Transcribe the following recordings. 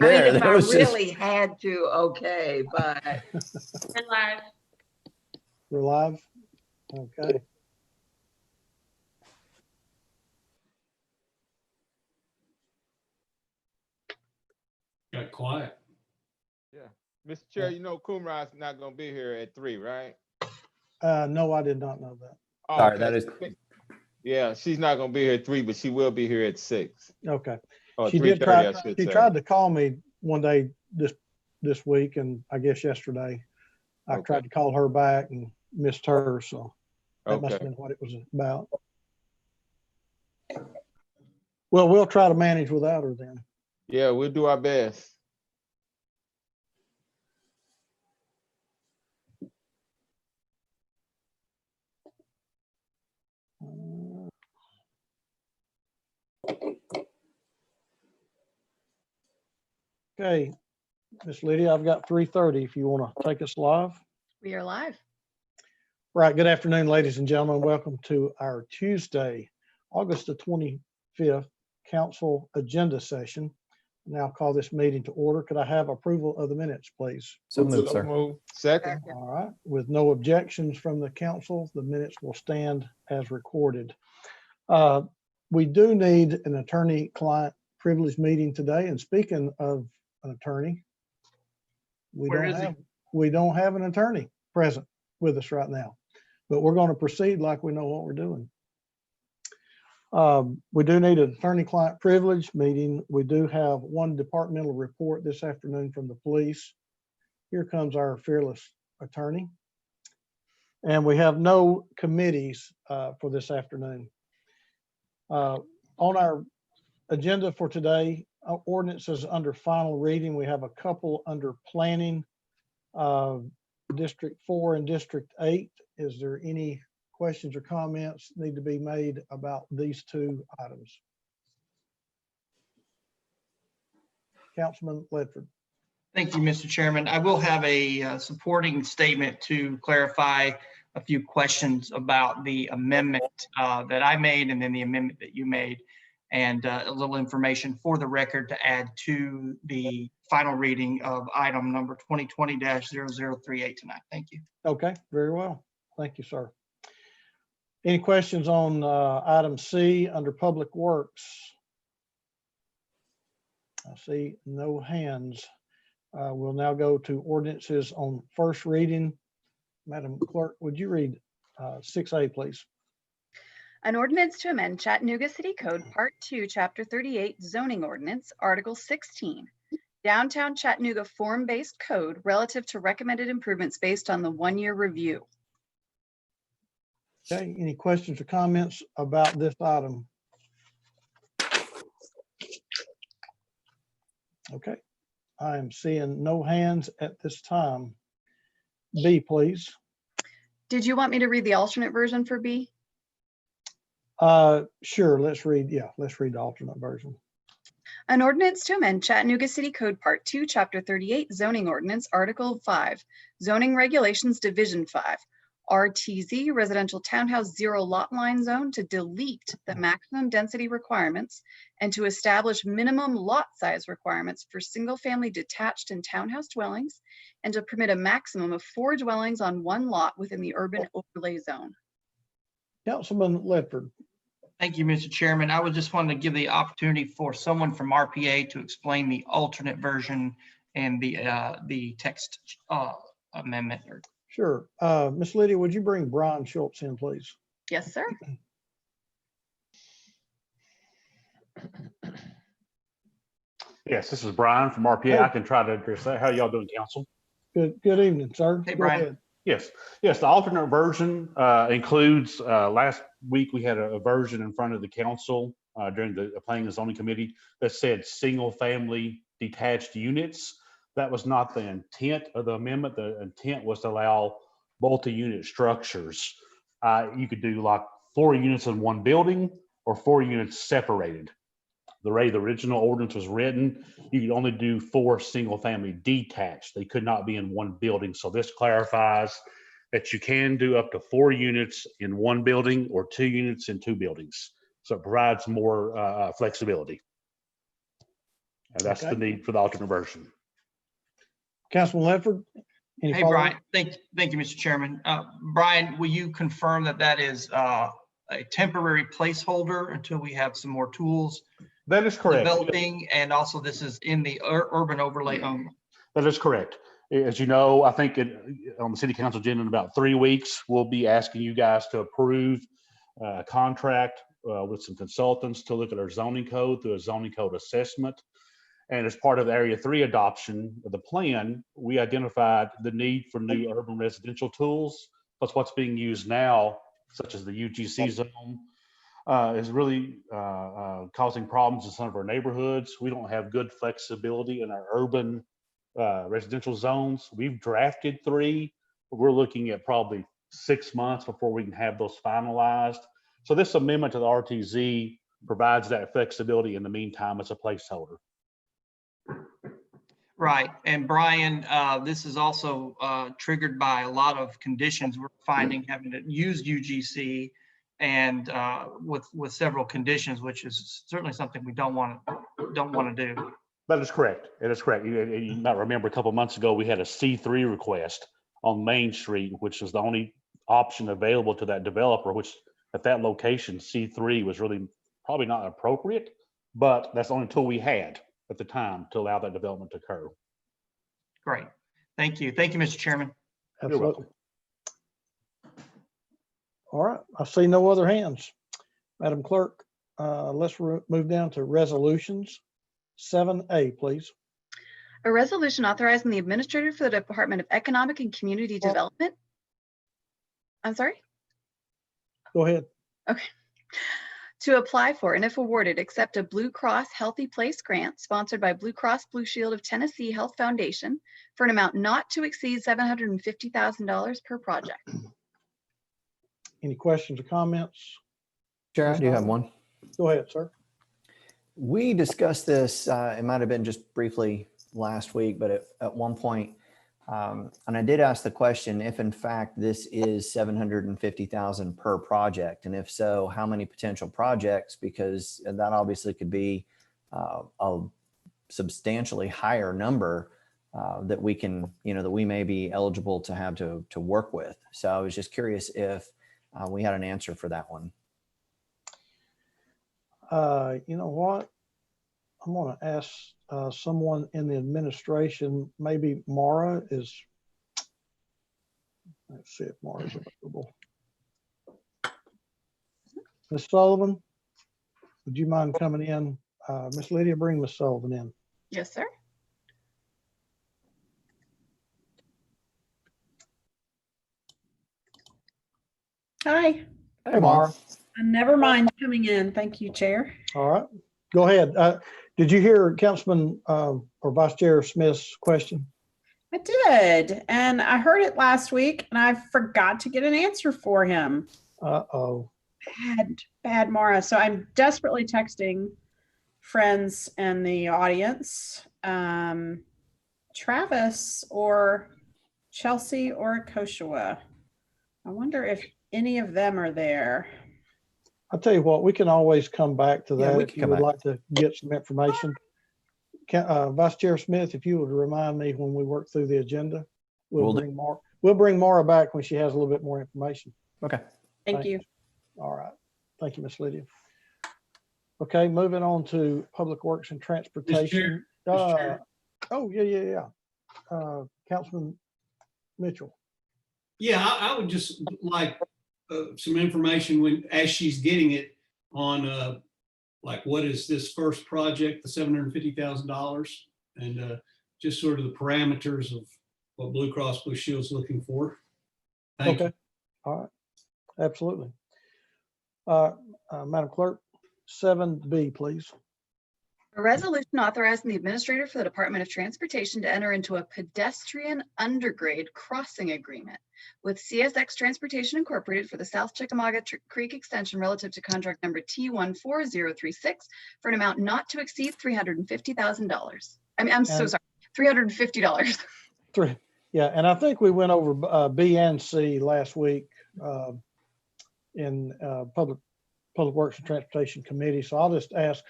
there. If There I was just, really had to, okay, but We're live. We're live? Okay. Got quiet. Yeah. Mr. Chair, you know Kumra's not gonna be here at 3, right? No, I did not know that. Oh, sorry, okay. that is, Yeah, she's not gonna be here at 3, but she will be here at 6. Okay. Or She 3:30, did try, I should she say. tried to call me one day this week, and I guess yesterday. I Okay. tried to call her back and missed her, so that must have Okay. been what it was about. Well, we'll try to manage without her then. Yeah, we'll do our best. Okay, Miss Lydia, I've got 3:30 if you want to take us live. We are live. Right, good afternoon, ladies and gentlemen. Welcome to our Tuesday, August the 25th council agenda session. Now call this meeting to order. Could I have approval of the minutes, please? so moved, sir. Move. Second. All right, with no objections from the council, the minutes will stand as recorded. We do need an attorney-client privilege meeting today, and speaking of an attorney, we don't have an attorney present with us right now, but we're going to proceed like we know what we're doing. We do need an attorney-client privilege meeting. We do have one departmental report this afternoon from the police. Here comes our fearless attorney. And we have no committees for this afternoon. On our agenda for today, ordinances under final reading. We have a couple under planning, District 4 and District 8. Is there any questions or comments need to be made about these two items? Councilman Ledford. Thank you, Mr. Chairman. I will have a supporting statement to clarify a few questions about the amendment that I made and then the amendment that you made, and a little information for the record to add to the final reading of item number 2020-0038 tonight. Thank you. Okay, very well. Thank you, sir. Any questions on item C under Public Works? I see no hands. We'll now go to ordinances on first reading. Madam Clerk, would you read 6A, please? An ordinance to amend Chattanooga City Code Part 2, Chapter 38 Zoning Ordinance, Article 16, Downtown Chattanooga Form-Based Code relative to recommended improvements based on the one-year review. Okay, any questions or comments about this item? Okay, I am seeing no hands at this time. B, please. Did you want me to read the alternate version for B? Sure, let's read the alternate version. An ordinance to amend Chattanooga City Code Part 2, Chapter 38 Zoning Ordinance, Article 5, Zoning Regulations, Division 5, RTZ, Residential Townhouse Zero Lot Line Zone, to delete the maximum density requirements and to establish minimum lot size requirements for single-family detached and townhouse dwellings, and to permit a maximum of 4 dwellings on one lot within the urban overlay zone. Councilman Ledford. Thank you, Mr. Chairman. I would just want to give the opportunity for someone from RPA to explain the alternate version and the text amendment. Sure. Miss Lydia, would you bring Brian Schultz in, please? Yes, sir. Yes, this is Brian from RPA. Hey. I can try to address that. How y'all doing, council? Good evening, sir. Hey, Go Brian. ahead. Yes, the alternate version includes, last week we had a version in front of the council during the planning and zoning committee that said single family detached units. That was not the intent of the amendment. The intent was to allow multi-unit structures. You could do like 4 units in one building or 4 units separated. The way the original ordinance was written, you could only do 4 single family detached. They could not be in one building. So this clarifies that you can do up to 4 units in one building or 2 units in 2 buildings. So it provides more flexibility. And that's Okay. the need for the alternate version. Councilman Ledford? Any Hey, follow-up? Brian, thank you, Mr. Chairman. Brian, will you confirm that that is a temporary placeholder until we have some more tools That is correct. developing? And also this is in the urban overlay only. That is correct. As you know, I think on the city council agenda in about 3 weeks, we'll be asking you guys to approve a contract with some consultants to look at our zoning code through a zoning code assessment. And as part of the Area 3 adoption of the plan, we identified the need for new urban residential tools, plus what's being used now, such as the UGC zone, is really causing problems in some of our neighborhoods. We don't have good flexibility in our urban residential zones. We've drafted 3, but we're looking at probably 6 months before we can have those finalized. So this amendment to the RTZ provides that flexibility in the meantime as a placeholder. Right. And Brian, this is also triggered by a lot of conditions we're finding having to use UGC and with several conditions, which is certainly something we don't want to do. That is correct. It is correct. You might remember a couple of months ago, we had a C3 request on Main Street, which was the only option available to that developer, which at that location, C3 was really probably not appropriate, but that's the only tool we had at the time to allow that development to occur. Great. Thank you. Thank you, Mr. Chairman. Absolutely. welcome. All right, I see no other hands. Madam Clerk, let's move down to resolutions. 7A, please. A resolution authorizing the administrator for the Department of Economic and Community Development. I'm sorry? Go ahead. Okay. To apply for, and if awarded, accept a Blue Cross Healthy Place grant sponsored by Blue Cross Blue Shield of Tennessee Health Foundation for an amount not to exceed $750,000 per project. Any questions or comments? Chair, I do have one. Go ahead, sir. We discussed this, it might have been just briefly last week, but at one point, and I did ask the question if in fact this is 750,000 per project, and if so, how many potential projects? Because that obviously could be a substantially higher number that we can, that we may be eligible to have to work with. So I was just curious if we had an answer for that one. You know what? I'm going to ask someone in the administration, maybe Mara is, let's see if Mara's available. Ms. Sullivan, would you mind coming in? Miss Lydia, bring Ms. Sullivan in. Yes, sir. Hi, Hey, Mara. I never mind coming in. Thank you, Chair. All right, go ahead. Did you hear Councilman or Vice Chair Smith's question? I did, and I heard it last week, and I forgot to get an answer for him. Uh-oh. Bad, Mara. So I'm desperately texting friends in the audience, Travis or Chelsea or Koshua. I wonder if any of them are there. I'll tell you what, we can always come back to Yeah, that we if can you come would back. like to get some information. Vice Chair Smith, if you would remind me when we work through the agenda, Will do. we'll bring Mara back when she has a little bit more information. Okay. Thank you. All right. Thank you, Miss Lydia. Okay, moving on to Public Works and Transportation. Mr. Chair. Oh, yeah. Councilman Mitchell. Yeah, I would just like some information as she's getting it on like what is this first project, the $750,000, and just sort of the parameters of what Blue Cross Blue Shield is looking for. Thank you. Okay. All right. Absolutely. Madam Clerk, 7B, please. A resolution authorizing the administrator for the Department of Transportation to enter into a pedestrian undergrade crossing agreement with CSX Transportation Incorporated for the South Chickamauga Creek Extension relative to contract number T14036 for an amount not to exceed $350,000. I'm so sorry, $350. Yeah, and I think we went over B and C last week in Public Works and Transportation Committee. So I'll just ask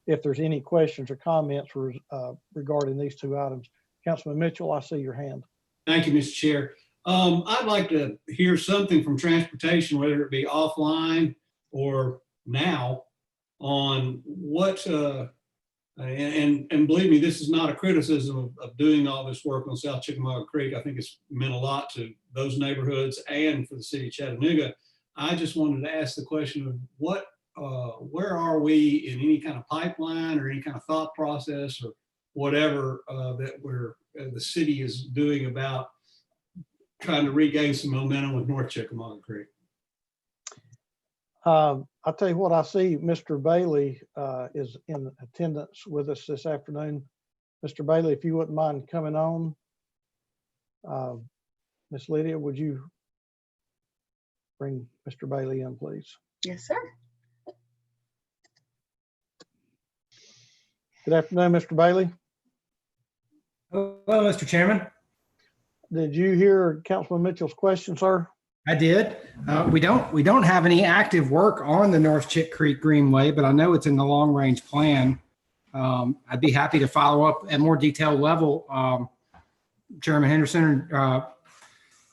if there's any questions or comments regarding these two items. Councilman Mitchell, I see your hand. Thank you, Mr. Chair. I'd like to hear something from transportation, whether it be offline or now, on what, and believe me, this is not a criticism of doing all this work on South Chickamauga Creek. I think it's meant a lot to those neighborhoods and for the city of Chattanooga. I just wanted to ask the question of what, where are we in any kind of pipeline or any kind of thought process or whatever that the city is doing about trying to regain some momentum with North Chickamauga Creek. I'll tell you what, I see Mr. Bailey is in attendance with us this afternoon. Mr. Bailey, if you wouldn't mind coming on. Miss Lydia, would you bring Mr. Bailey in, please? Yes, sir. Good afternoon, Mr. Bailey. Hello, Mr. Chairman. Did you hear Councilman Mitchell's question, sir? I did. We don't have any active work on the North Chick Creek Greenway, but I know it's in the long range plan. I'd be happy to follow up at more detailed level, Chairman Henderson,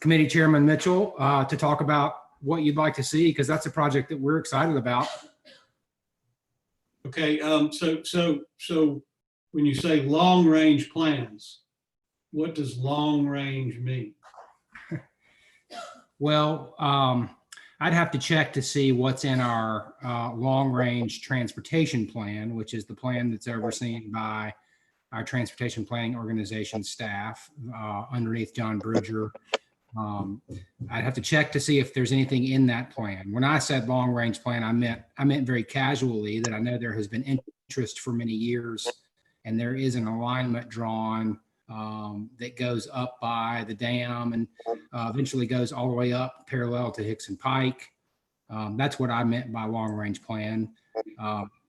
Committee Chairman Mitchell, to talk about what you'd like to see, because that's a project that we're excited about. Okay, so when you say long range plans, what does long range mean? Well, I'd have to check to see what's in our long-range transportation plan, which is the plan that's overseen by our transportation planning organization staff underneath John Bruger. I'd have to check to see if there's anything in that plan. When I said long-range plan, I meant very casually that I know there has been interest for many years, and there is an alignment drawn that goes up by the dam and eventually goes all the way up parallel to Hickson Pike. That's what I meant by long range plan.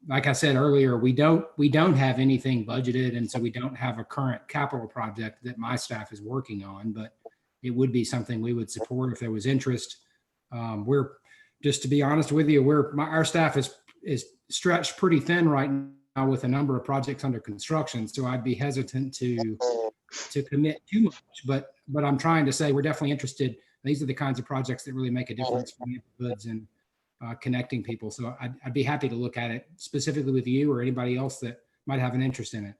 Like I said earlier, we don't have anything budgeted, and so we don't have a current capital project that my staff is working on, but it would be something we would support if there was interest. We're, just to be honest with you, our staff is stretched pretty thin right now with a number of projects under construction, so I'd be hesitant to commit too much, but I'm trying to say we're definitely interested. These are the kinds of projects that really make a difference for neighborhoods and connecting people. So I'd be happy to look at it specifically with you or anybody else that might have an interest in it.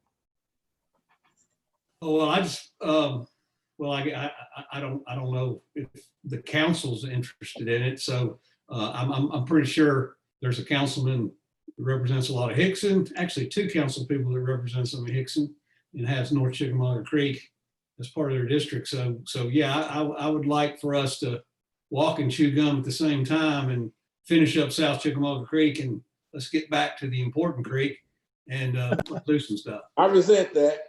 Oh, well, I just, I don't know if the council's interested in it. So I'm pretty sure there's a councilman who represents a lot of Hickson, actually two council people that represent some of Hickson and has North Chickamauga Creek as part of their district. So yeah, I would like for us to walk and chew gum at the same time and finish up South Chickamauga Creek, and let's get back to the important creek and do some stuff. I resent that.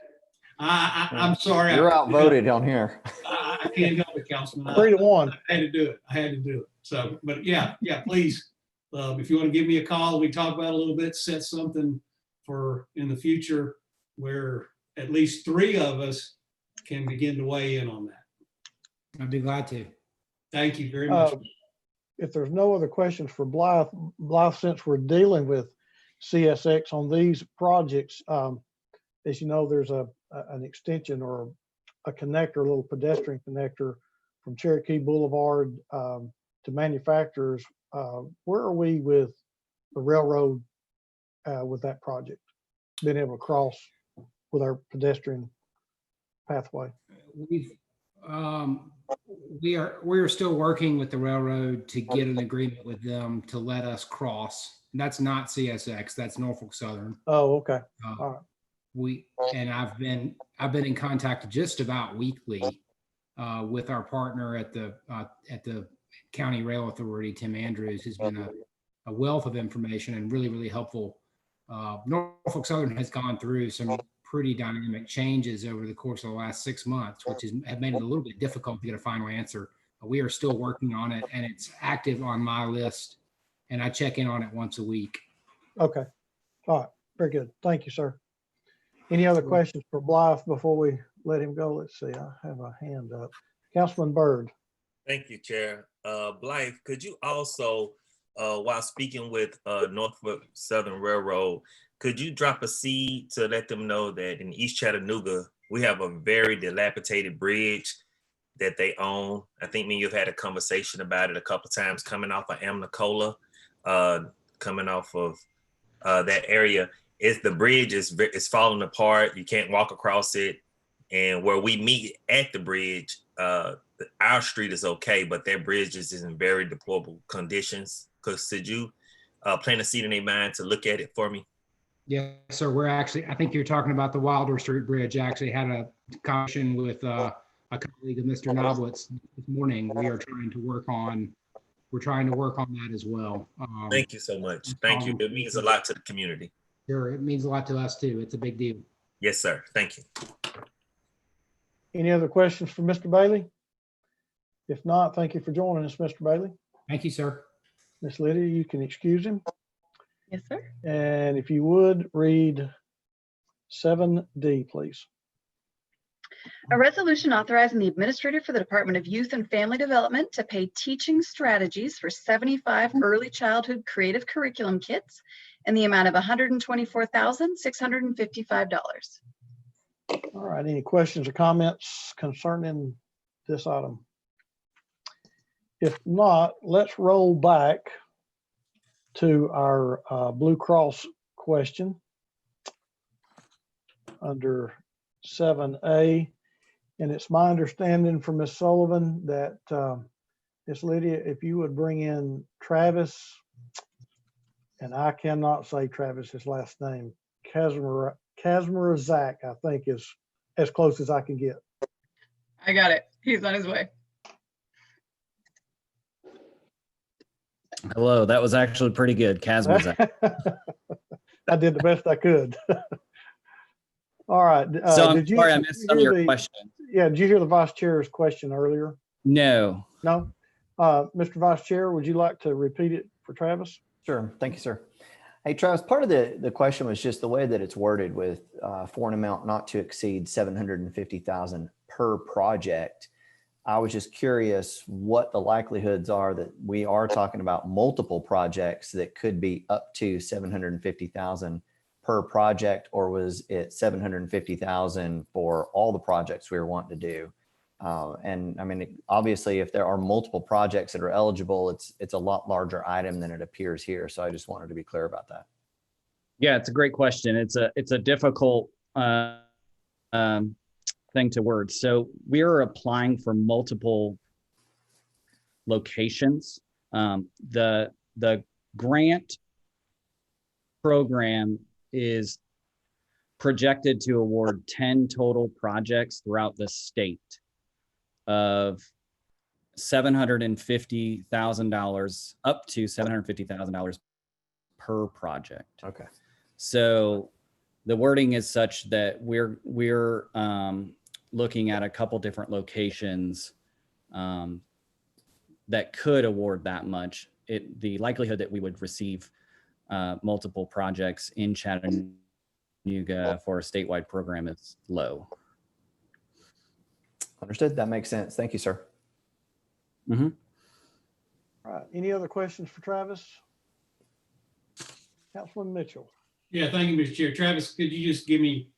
I'm sorry. You're outvoted on here. I can't help it, Councilman. 3-1. I had to do it. I had to do it. So, but yeah, please, if you want to give me a call, we talk about it a little bit, set something for in the future where at least 3 of us can begin to weigh in on that. I'd be glad to. Thank you very much. If there's no other questions for Blythe, since we're dealing with CSX on these projects, as you know, there's an extension or a connector, a little pedestrian connector from Cherokee Boulevard to manufacturers. Where are we with the railroad with that project? Being able to cross with our pedestrian pathway? We are still working with the railroad to get an agreement with them to let us cross. And that's not CSX, that's Norfolk Southern. Oh, okay. All right. I've been in contact just about weekly with our partner at the County Rail Authority, Tim Andrews, who's been a wealth of information and really, really helpful. Norfolk Southern has gone through some pretty dynamic changes over the course of the last 6 months, which have made it a little bit difficult to get a final answer. But we are still working on it, and it's active on my list, and I check in on it once a week. Okay. All right. Very good. Thank you, sir. Any other questions for Blythe before we let him go? Let's see. I have a hand up. Councilman Byrd. Thank you, Chair. Blythe, could you also, while speaking with Norfolk Southern Railroad, could you drop a seed to let them know that in East Chattanooga, we have a very dilapidated bridge that they own? I think me and you've had a conversation about it a couple of times, coming off of Amnicola, coming off of that area. The bridge is falling apart. You can't walk across it. And where we meet at the bridge, our street is okay, but their bridge is in very deplorable conditions. Could you plant a seed in their mind to look at it for me? Yes, sir. We're actually, I think you're talking about the Wilder Street Bridge. I actually had a conversation with a colleague of Mr. Noblitz this morning. We're trying to work on that as well. Thank you so much. Thank you. It means a lot to the community. Sure, it means a lot to us too. It's a big deal. Yes, sir. Thank you. Any other questions for Mr. Bailey? If not, thank you for joining us, Mr. Bailey. Thank you, sir. Miss Lydia, you can excuse him. Yes, sir. And if you would, read 7D, please. A resolution authorizing the administrator for the Department of Youth and Family Development to pay teaching strategies for 75 early childhood creative curriculum kits in the amount of $124,655. All right, any questions or comments concerning this item? If not, let's roll back to our Blue Cross question under 7A. And it's my understanding from Ms. Sullivan that Ms. Lydia, if you would bring in Travis, and I cannot say Travis's last name, Kazmarazak, I think is as close as I can get. I got it. He's on his way. Hello, that was actually pretty good. Kazmazak. I did the best I could. All right. So I'm sorry I missed some of your questions. Yeah, did you hear the Vice Chair's question earlier? No. No? Mr. Vice Chair, would you like to repeat it for Travis? Sure. Thank you, sir. Hey, Travis, part of the question was just the way that it's worded with for an amount not to exceed $750,000 per project. I was just curious what the likelihoods are that we are talking about multiple projects that could be up to $750,000 per project, or was it $750,000 for all the projects we were wanting to do? And I mean, obviously, if there are multiple projects that are eligible, it's a lot larger item than it appears here. So I just wanted to be clear about that. Yeah, it's a great question. It's a difficult thing to word. So we're applying for multiple locations. The grant program is projected to award 10 total projects throughout the state of $750,000 up to $750,000 per project. Okay. So the wording is such that we're looking at a couple different locations that could award that much. The likelihood that we would receive multiple projects in Chattanooga for a statewide program is low. Understood. That makes sense. Thank you, sir. Mm-hmm. All right. Any other questions for Travis? Councilman Mitchell. Yeah, thank you, Mr. Chair. Travis, could you just give me,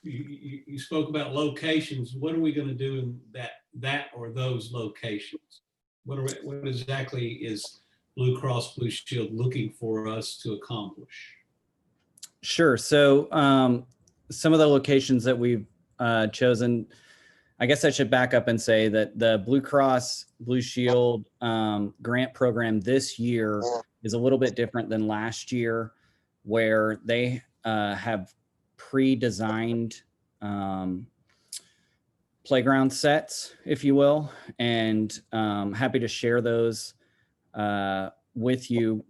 you spoke about locations. What are we going to do in that or those locations? What exactly is Blue Cross Blue Shield looking for us to accomplish? Sure. So some of the locations that we've chosen, I guess I should back up and say that the Blue Cross Blue Shield grant program this year is a little bit different than last year, where they have pre-designed playground sets, if you will, and happy to share those with you.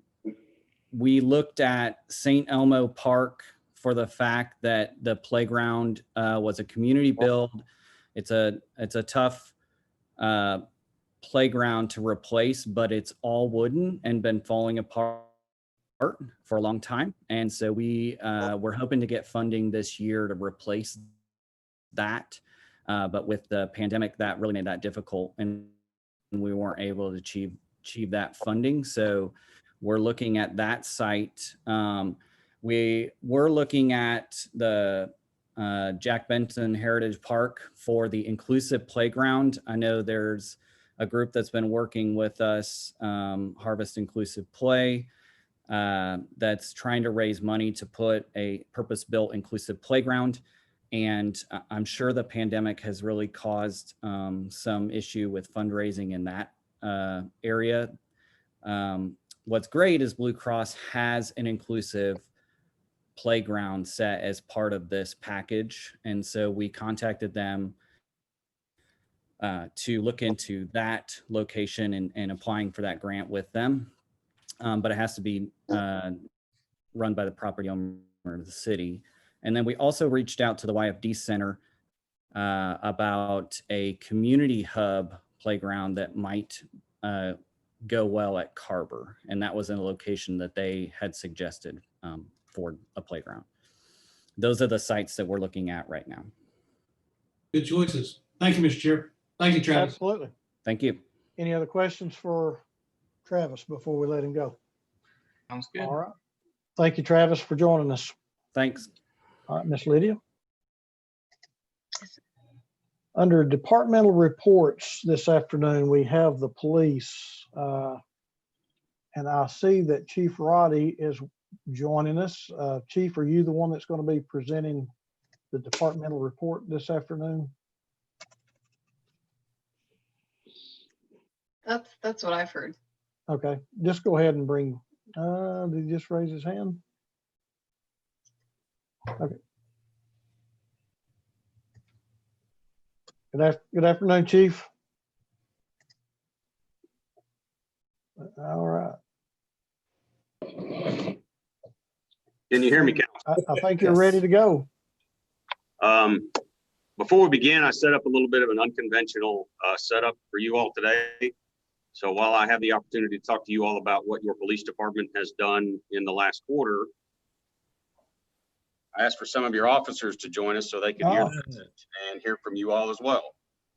We looked at St. Elmo Park for the fact that the playground was a community build. It's a tough playground to replace, but it's all wooden and been falling apart for a long time. And so we're hoping to get funding this year to replace that. But with the pandemic, that really made that difficult, and we weren't able to achieve that funding. So we're looking at that site. We were looking at the Jack Benton Heritage Park for the inclusive playground. I know there's a group that's been working with us, Harvest Inclusive Play, that's trying to raise money to put a purpose-built inclusive playground. And I'm sure the pandemic has really caused some issue with fundraising in that area. What's great is Blue Cross has an inclusive playground set as part of this package. And so we contacted them to look into that location and applying for that grant with them. But it has to be run by the property owner of the city. And then we also reached out to the YFD Center about a community hub playground that might go well at Carver. And that was in a location that they had suggested for a playground. Those are the sites that we're looking at right now. Good choices. Thank you, Mr. Chair. Thank you, Travis. Absolutely. Thank you. Any other questions for Travis before we let him go? Sounds good. All right. Thank you, Travis, for joining us. Thanks. All right, Miss Lydia. Under departmental reports this afternoon, we have the police. And I see that Chief Roddy is joining us. Chief, are you the one that's going to be presenting the departmental report this afternoon? That's what I've heard. Okay, just go ahead and bring, did he just raise his hand? Okay. Good afternoon, Chief. All right. Can you hear me, Council? I think you're ready to go. Before we begin, I set up a little bit of an unconventional setup for you all today. So while I have the opportunity to talk to you all about what your police department has done in the last quarter, I asked for some of your officers to join us so they could hear the message and hear from you all as well.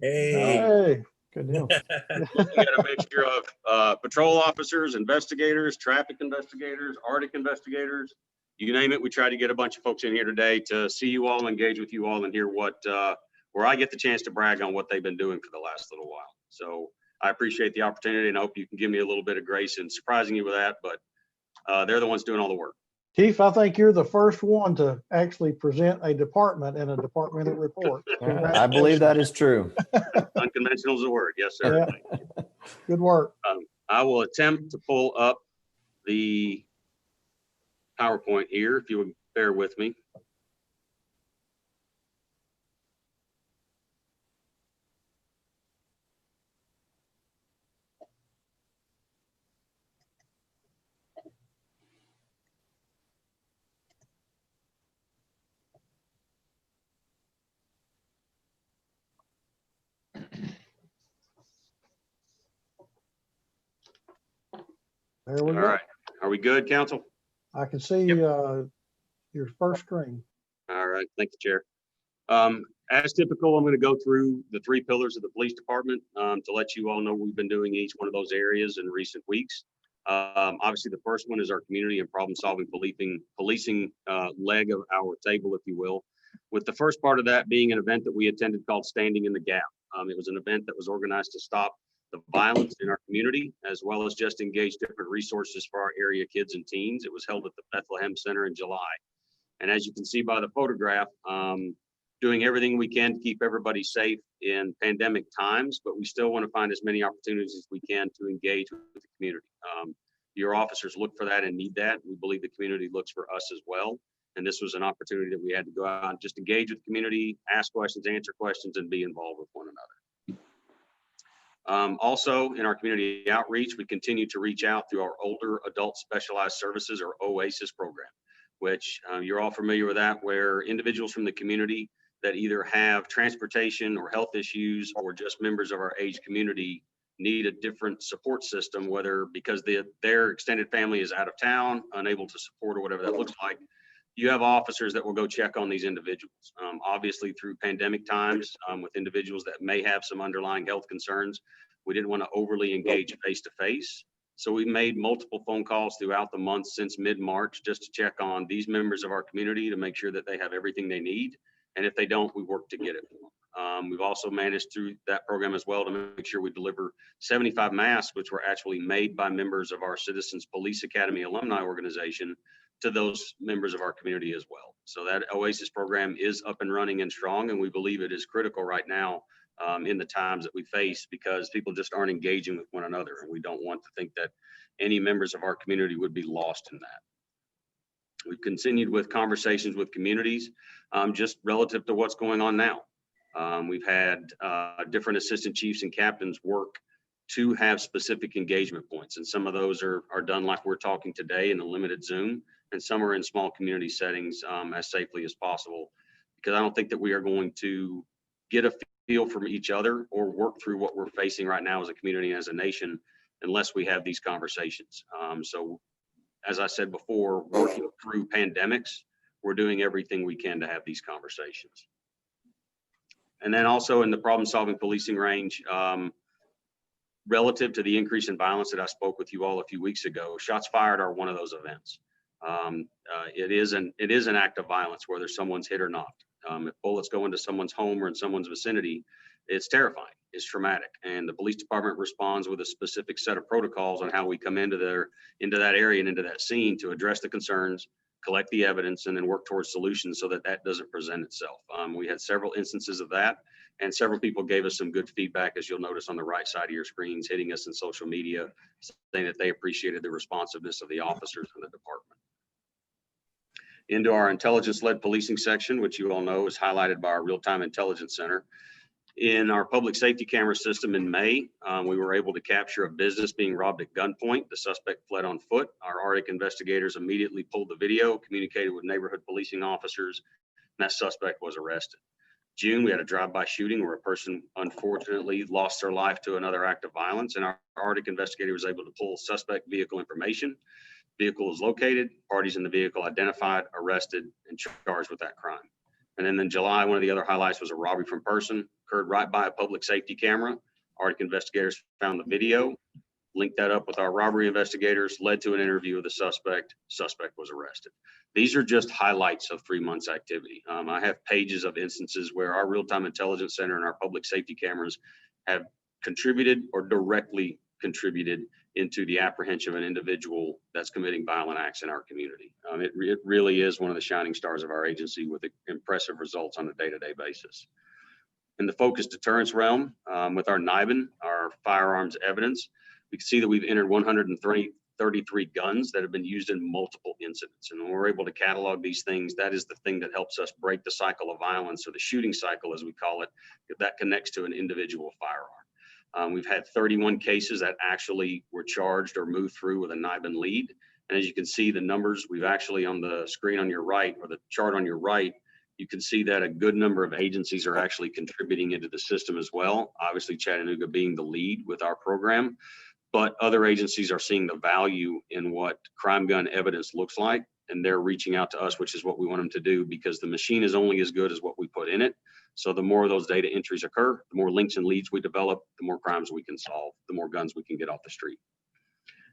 Hey, good deal. We got a mixture of patrol officers, investigators, traffic investigators, Arctic investigators, you name it. We tried to get a bunch of folks in here today to see you all, engage with you all, and hear what, where I get the chance to brag on what they've been doing for the last little while. So I appreciate the opportunity and I hope you can give me a little bit of grace in surprising you with that, but they're the ones doing all the work. Chief, I think you're the first one to actually present a department in a departmental report. I believe that is true. Unconventional is a word. Yes, sir. Yeah. Good work. I will attempt to pull up the PowerPoint here, if you would bear with me. There we go. All right. Are we good, Council? I can see your first screen. All right. Thank you, Chair. As typical, I'm going to go through the three pillars of the police department to let you all know what we've been doing in each one of those areas in recent weeks. Obviously, the first one is our community and problem-solving policing leg of our table, if you will, with the first part of that being an event that we attended called Standing in the Gap. It was an event that was organized to stop the violence in our community, as well as just engage different resources for our area kids and teens. It was held at the Bethlehem Center in July. And as you can see by the photograph, doing everything we can to keep everybody safe in pandemic times, but we still want to find as many opportunities as we can to engage with the community. Your officers look for that and need that. We believe the community looks for us as well. And this was an opportunity that we had to go out and just engage with the community, ask questions, answer questions, and be involved with one another. Also, in our community outreach, we continue to reach out through our Older Adult Specialized Services, or OASIS program, which you're all familiar with that, where individuals from the community that either have transportation or health issues or just members of our age community need a different support system, whether because their extended family is out of town, unable to support, or whatever that looks like. You have officers that will go check on these individuals. Obviously, through pandemic times, with individuals that may have some underlying health concerns, we didn't want to overly engage face-to-face. So we made multiple phone calls throughout the month since mid-March just to check on these members of our community to make sure that they have everything they need. And if they don't, we work to get it for them. We've also managed through that program as well to make sure we deliver 75 masks, which were actually made by members of our Citizens Police Academy alumni organization, to those members of our community as well. So that OASIS program is up and running and strong, and we believe it is critical right now in the times that we face, because people just aren't engaging with one another, and we don't want to think that any members of our community would be lost in that. We've continued with conversations with communities just relative to what's going on now. We've had different assistant chiefs and captains work to have specific engagement points, and some of those are done like we're talking today in a limited Zoom, and some are in small community settings as safely as possible, because I don't think that we are going to get a feel from each other or work through what we're facing right now as a community and as a nation unless we have these conversations. So as I said before, working through pandemics, we're doing everything we can to have these conversations. And then also in the problem-solving policing range, relative to the increase in violence that I spoke with you all a few weeks ago, shots fired are one of those events. It is an act of violence, whether someone's hit or not. If bullets go into someone's home or in someone's vicinity, it's terrifying, it's traumatic. And the police department responds with a specific set of protocols on how we come into that area and into that scene to address the concerns, collect the evidence, and then work towards solutions so that that doesn't present itself. We had several instances of that, and several people gave us some good feedback, as you'll notice on the right side of your screens, hitting us in social media, saying that they appreciated the responsiveness of the officers in the department. Into our intelligence-led policing section, which you all know is highlighted by our real-time intelligence center. In our public safety camera system in May, we were able to capture a business being robbed at gunpoint. The suspect fled on foot. Our Arctic investigators immediately pulled the video, communicated with neighborhood policing officers, and that suspect was arrested. June, we had a drive-by shooting where a person unfortunately lost their life to another act of violence, and our Arctic investigator was able to pull suspect vehicle information. Vehicle is located, parties in the vehicle identified, arrested, and charged with that crime. And then in July, one of the other highlights was a robbery from person, occurred right by a public safety camera. Arctic investigators found the video, linked that up with our robbery investigators, led to an interview with the suspect. Suspect was arrested. These are just highlights of 3 months activity. I have pages of instances where our real-time intelligence center and our public safety cameras have contributed or directly contributed into the apprehension of an individual that's committing violent acts in our community. It really is one of the shining stars of our agency with impressive results on a day-to-day basis. In the focused deterrence realm, with our NIBIN, our firearms evidence, we can see that we've entered 133 guns that have been used in multiple incidents. And when we're able to catalog these things, that is the thing that helps us break the cycle of violence, or the shooting cycle, as we call it, that connects to an individual firearm. We've had 31 cases that actually were charged or moved through with a NIBIN lead. And as you can see, the numbers we've actually on the screen on your right, or the chart on your right, you can see that a good number of agencies are actually contributing into the system as well. Obviously, Chattanooga being the lead with our program, but other agencies are seeing the value in what crime gun evidence looks like, and they're reaching out to us, which is what we want them to do, because the machine is only as good as what we put in it. So the more of those data entries occur, the more links and leads we develop, the more crimes we can solve, the more guns we can get off the street.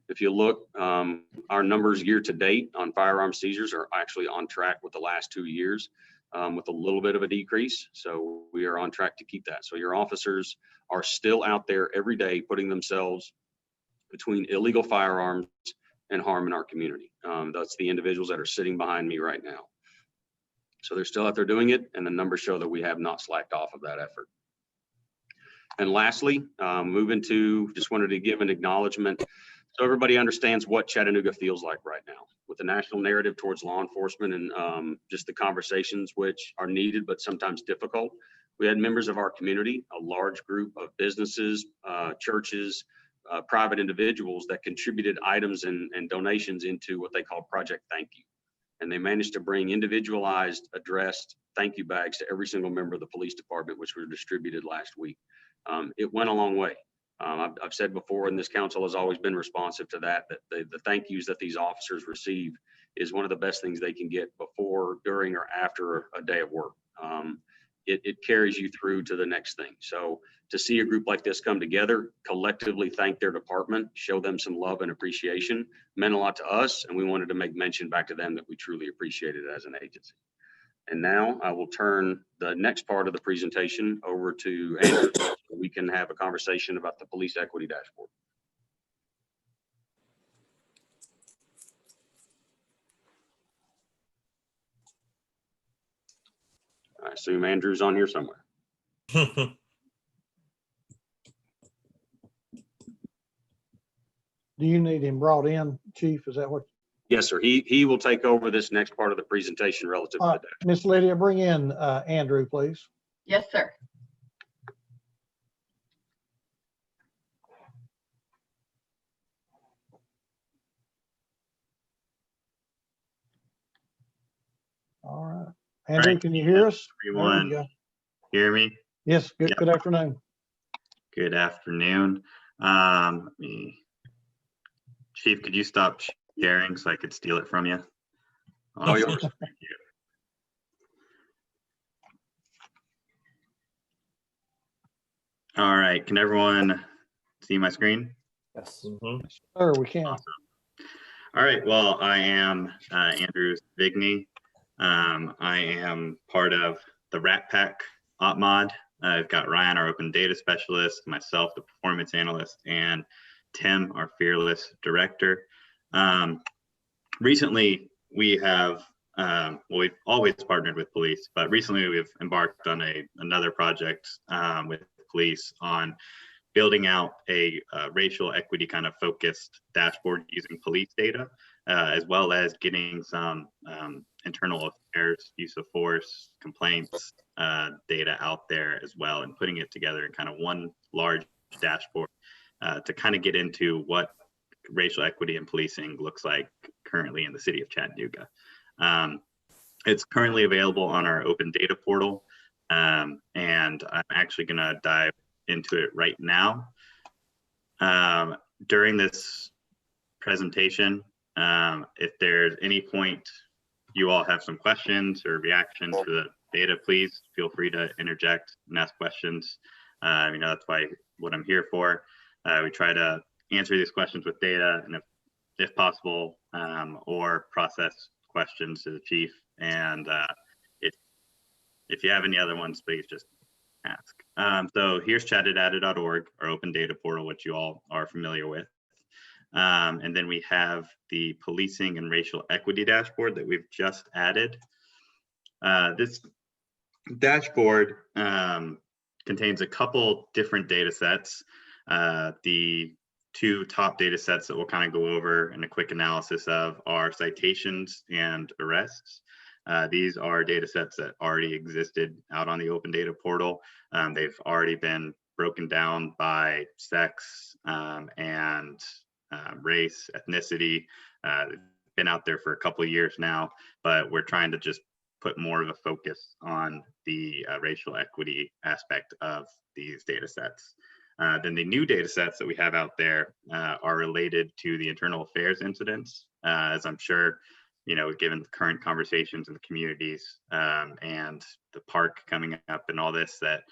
If you look, our numbers year to date on firearm seizures are actually on track with the last 2 years, with a little bit of a decrease. So we are on track to keep that. So your officers are still out there every day putting themselves between illegal firearms and harm in our community. That's the individuals that are sitting behind me right now. So they're still out there doing it, and the numbers show that we have not slacked off of that effort. And lastly, moving to, just wanted to give an acknowledgement so everybody understands what Chattanooga feels like right now with the national narrative towards law enforcement, and just the conversations which are needed but sometimes difficult. We had members of our community, a large group of businesses, churches, private individuals that contributed items and donations into what they call Project Thank You. And they managed to bring individualized, addressed thank you bags to every single member of the police department, which were distributed last week. It went a long way. I've said before, and this council has always been responsive to that the thank yous that these officers receive is one of the best things they can get before, during, or after a day of work. it carries you through to the next thing. So to see a group like this come together, collectively thank their department, show them some love and appreciation, meant a lot to us. And we wanted to make mention back to them that we truly appreciate it as an agency. And now I will turn the next part of the presentation over to Andrew so we can have a conversation about the police equity dashboard. I assume Andrew's on here somewhere. Do you need him brought in, Chief? Is that what? Yes, sir. He will take over this next part of the presentation relative to that. Miss Lydia, bring in Andrew, please. Yes, sir. All right. Andrew, can you hear us? There you Everyone, go. hear me? Yes, good, Yep. good afternoon. Good afternoon. Chief, could you stop sharing so I could steal it from you? Oh, Awesome. yours. Thank you. All right, can everyone see my screen? Yes. Sure, we can. Awesome. All right, well, I am Andrew Vigney. I am part of the Rat Pack Op Mod. I've got Ryan, our open data specialist, myself, the performance analyst, and Tim, our fearless director. Recently, we have, well, we've always partnered with police, but recently we've embarked on another project with police on building out a racial equity kind of focused dashboard using police data, as well as getting some internal affairs, use of force, complaints data out there as well, and putting it together in kind of one large dashboard to kind of get into what racial equity in policing looks like currently in the city of Chattanooga. It's currently available on our open data portal, and I'm actually going to dive into it right now. During this presentation, if there's any point you all have some questions or reaction to the data, please feel free to interject and ask questions. You know, that's what I'm here for. We try to answer these questions with data, and if possible, or process questions to the chief. And if you have any other ones, please just ask. So here's chattadata.org, our open data portal, which you all are familiar with. And then we have the policing and racial equity dashboard that we've just added. This dashboard contains a couple different data sets. The two top data sets that we'll kind of go over in a quick analysis of are citations and arrests. These are data sets that already existed out on the open data portal. They've already been broken down by sex and race, ethnicity. Been out there for a couple of years now, but we're trying to just put more of a focus on the racial equity aspect of these data sets. Then the new data sets that we have out there are related to the internal affairs incidents, as I'm sure, you know, given the current conversations in the communities and the park coming up and all this, that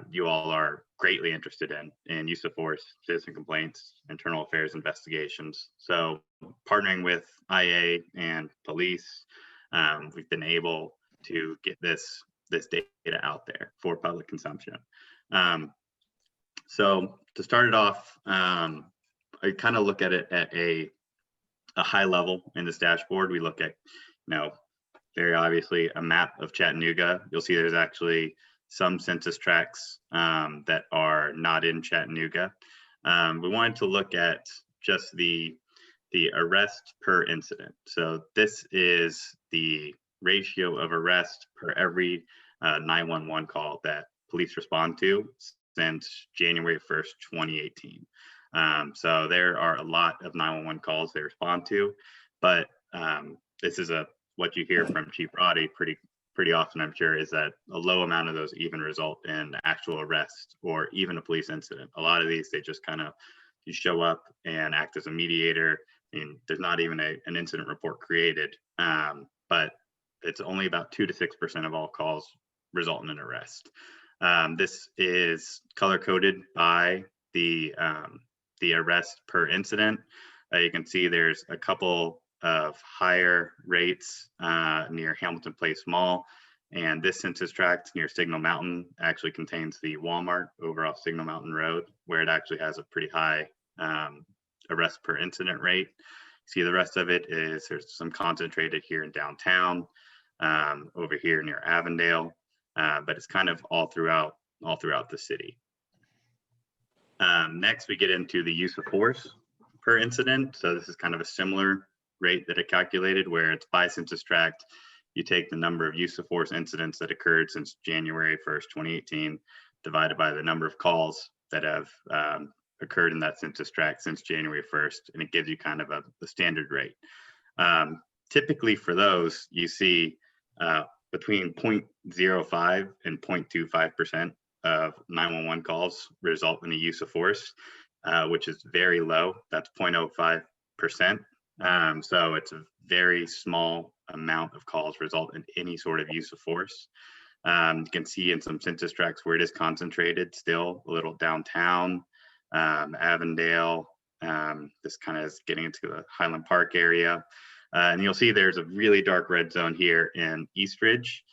you all are greatly interested in use of force, citizen complaints, internal affairs investigations. So partnering with IA and police, we've been able to get this data out there for public consumption. So to start it off, I kind of look at it at a high level in this dashboard. We look at, you know, very obviously a map of Chattanooga. You'll see there's actually some census tracts that are not in Chattanooga. We wanted to look at just the arrest per incident. So this is the ratio of arrest per every 911 call that police respond to since January 1st, 2018. So there are a lot of 911 calls they respond to, but this is what you hear from Chief Roddy pretty often, I'm sure, is that a low amount of those even result in actual arrest or even a police incident. A lot of these, they just kind of, you show up and act as a mediator, and there's not even an incident report created, but it's only about 2 to 6% of all calls result in an arrest. This is color coded by the arrest per incident. You can see there's a couple of higher rates near Hamilton Place Mall, and this census tract near Signal Mountain actually contains the Walmart over off Signal Mountain Road, where it actually has a pretty high arrest per incident rate. See, the rest of it is there's some concentrated here in downtown, over here near Avondale, but it's kind of all throughout the city. Next, we get into the use of force per incident. So this is kind of a similar rate that it calculated, where it's by census tract. You take the number of use of force incidents that occurred since January 1st, 2018, divided by the number of calls that have occurred in that census tract since January 1st, and it gives you kind of the standard rate. Typically for those, you see between 0.05 and 0.25% of 911 calls result in the use of force, which is very low. That's 0.05%. So it's a very small amount of calls result in any sort of use of force. You can see in some census tracts where it is concentrated still a little downtown, Avondale. This kind of is getting into the Highland Park area. And you'll see there's a really dark red zone here in Eastridge.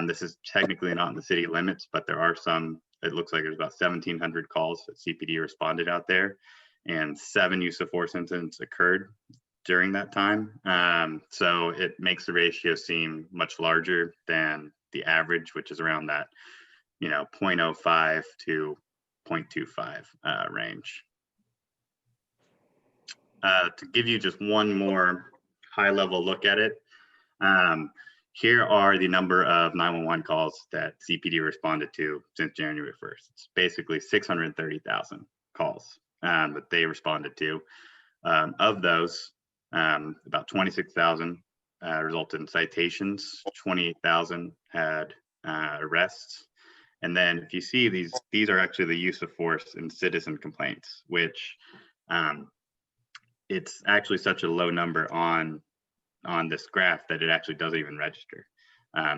This is technically not in the city limits, but there are some, it looks like there's about 1,700 calls that CPD responded out there, and 7 use of force incidents occurred during that time. So it makes the ratio seem much larger than the average, which is around that, 0.05 to 0.25 range. To give you just one more high level look at it, here are the number of 911 calls that CPD responded to since January 1st. It's basically 630,000 calls that they responded to. Of those, about 26,000 resulted in citations, 28,000 had arrests. And then if you see these are actually the use of force in citizen complaints, which it's actually such a low number on this graph that it actually doesn't even register.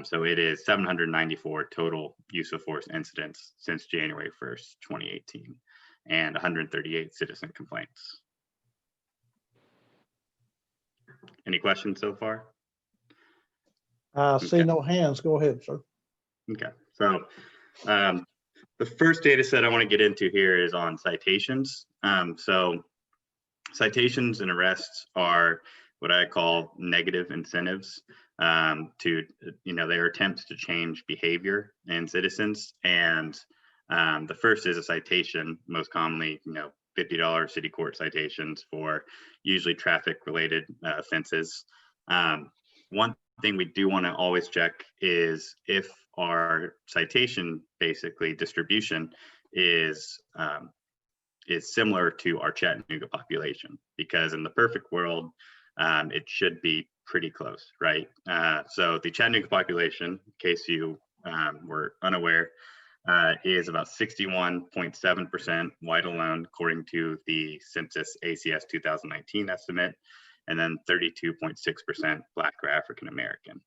So it is 794 total use of force incidents since January 1st, 2018, and 138 citizen complaints. Any questions so far? See no hands. Go ahead, sir. Okay, so the first data set I want to get into here is on citations. So citations and arrests are what I call negative incentives to, they are attempts to change behavior in citizens. And the first is a citation, most commonly, $50 city court citations for usually traffic related offenses. One thing we do want to always check is if our citation basically distribution is similar to our Chattanooga population, because in the perfect world, it should be pretty close, right? So the Chattanooga population, in case you were unaware, is about 61.7% white alone, according to the Census ACS 2019 estimate, and then 32.6% Black or African American.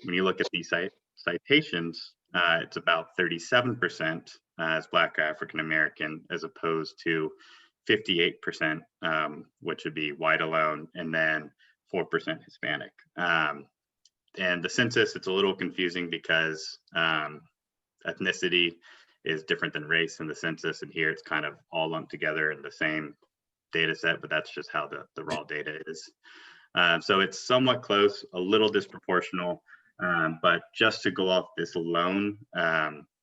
When you look at these citations, it's about 37% as Black or African American, as opposed to 58%, which would be white alone, and then 4% Hispanic. And the census, it's a little confusing because ethnicity is different than race in the census, and here it's kind of all lumped together in the same data set, but that's just how the raw data is. So it's somewhat close, a little disproportional, but just to go off this alone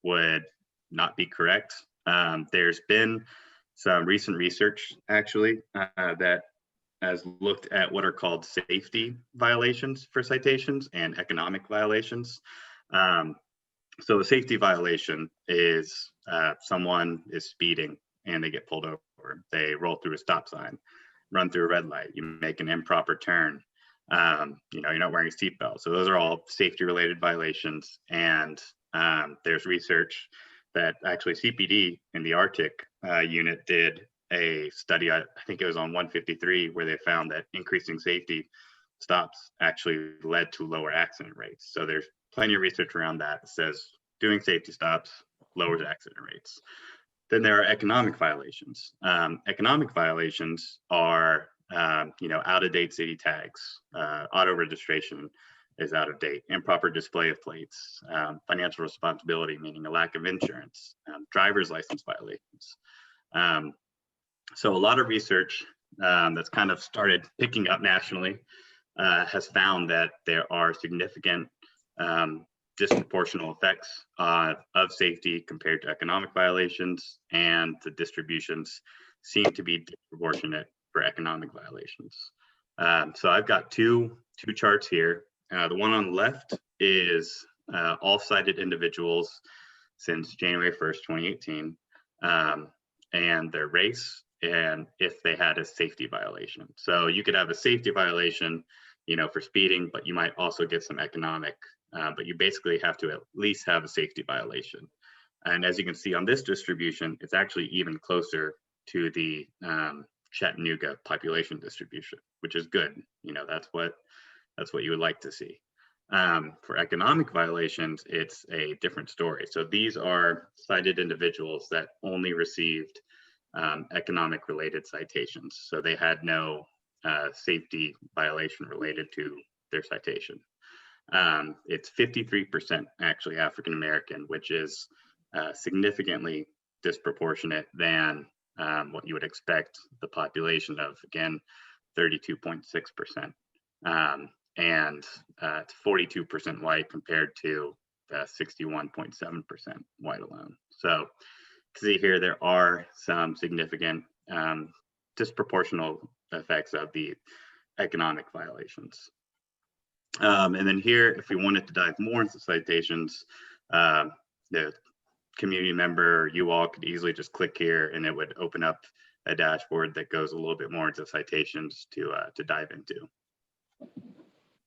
would not be correct. There's been some recent research actually that has looked at what are called safety violations for citations and economic violations. So a safety violation is someone is speeding and they get pulled over. They roll through a stop sign, run through a red light, you make an improper turn, you're not wearing a seatbelt. So those are all safety related violations. And there's research that actually CPD in the Arctic unit did a study, I think it was on 153, where they found that increasing safety stops actually led to lower accident rates. So there's plenty of research around that. It says doing safety stops lowers accident rates. Then there are economic violations. Economic violations are, out of date city tags, auto registration is out of date, improper display of plates, financial responsibility, meaning a lack of insurance, driver's license violations. So a lot of research that's kind of started picking up nationally has found that there are significant disproportional effects of safety compared to economic violations, and the distributions seem to be disproportionate for economic violations. So I've got two charts here. The one on the left is all cited individuals since January 1st, 2018, and their race, and if they had a safety violation. So you could have a safety violation, for speeding, but you might also get some economic, but you basically have to at least have a safety violation. And as you can see on this distribution, it's actually even closer to the Chattanooga population distribution, which is good. That's what you would like to see. For economic violations, it's a different story. So these are cited individuals that only received economic related citations. So they had no safety violation related to their citation. It's 53% actually African American, which is significantly disproportionate than what you would expect the population of, again, 32.6%. And it's 42% white compared to 61.7% white alone. So see here, there are some significant disproportional effects of the economic violations. And then here, if we wanted to dive more into citations, the community member, you all could easily just click here and it would open up a dashboard that goes a little bit more into citations to dive into.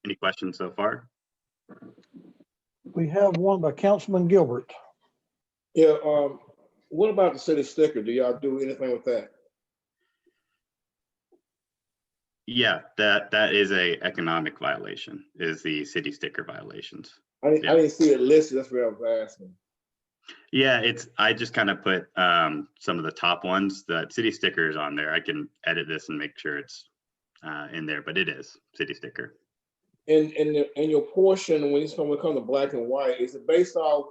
Any questions so far? We have one by Councilman Gilbert. Yeah, what about the city sticker? Do y'all do anything with that? Yeah, that is a economic violation, is the city sticker violations. I didn't see it listed, that's what I was asking. Yeah, I just kind of put some of the top ones. The city sticker is on there. I can edit this and make sure it's in there, but it is city sticker. And your portion, when it's going to come to black and white, is it based off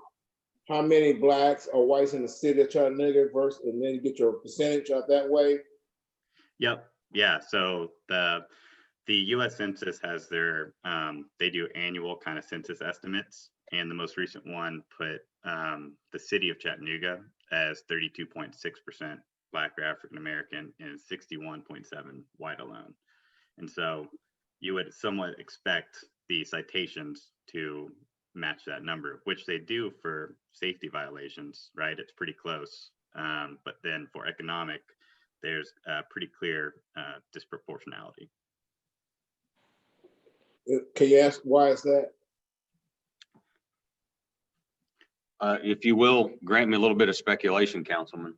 how many blacks or whites in the city of Chattanooga versus, and then you get your percentage out that way? Yep. Yeah. So the U.S. Census has their they do annual kind of census estimates, and the most recent one put the city of Chattanooga as 32.6% Black or African American and 61.7% white alone. And so you would somewhat expect the citations to match that number, which they do for safety violations, right? It's pretty close. But then for economic, there's a pretty clear disproportionality. Can you ask why is that? If you will, grant me a little bit of speculation, Councilman.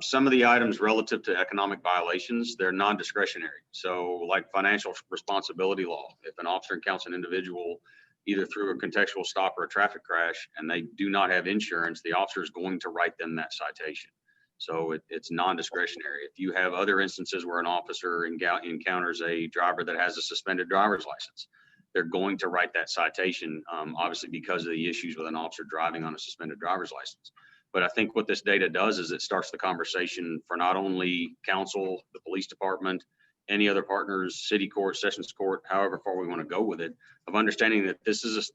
Some of the items relative to economic violations, they're non-discretionary. So like financial responsibility law, if an officer encounters an individual either through a contextual stop or a traffic crash and they do not have insurance, the officer is going to write them that citation. So it's non-discretionary. If you have other instances where an officer encounters a driver that has a suspended driver's license, they're going to write that citation, obviously because of the issues with an officer driving on a suspended driver's license. But I think what this data does is it starts the conversation for not only council, the police department, any other partners, city court, sessions court, however far we want to go with it, of understanding that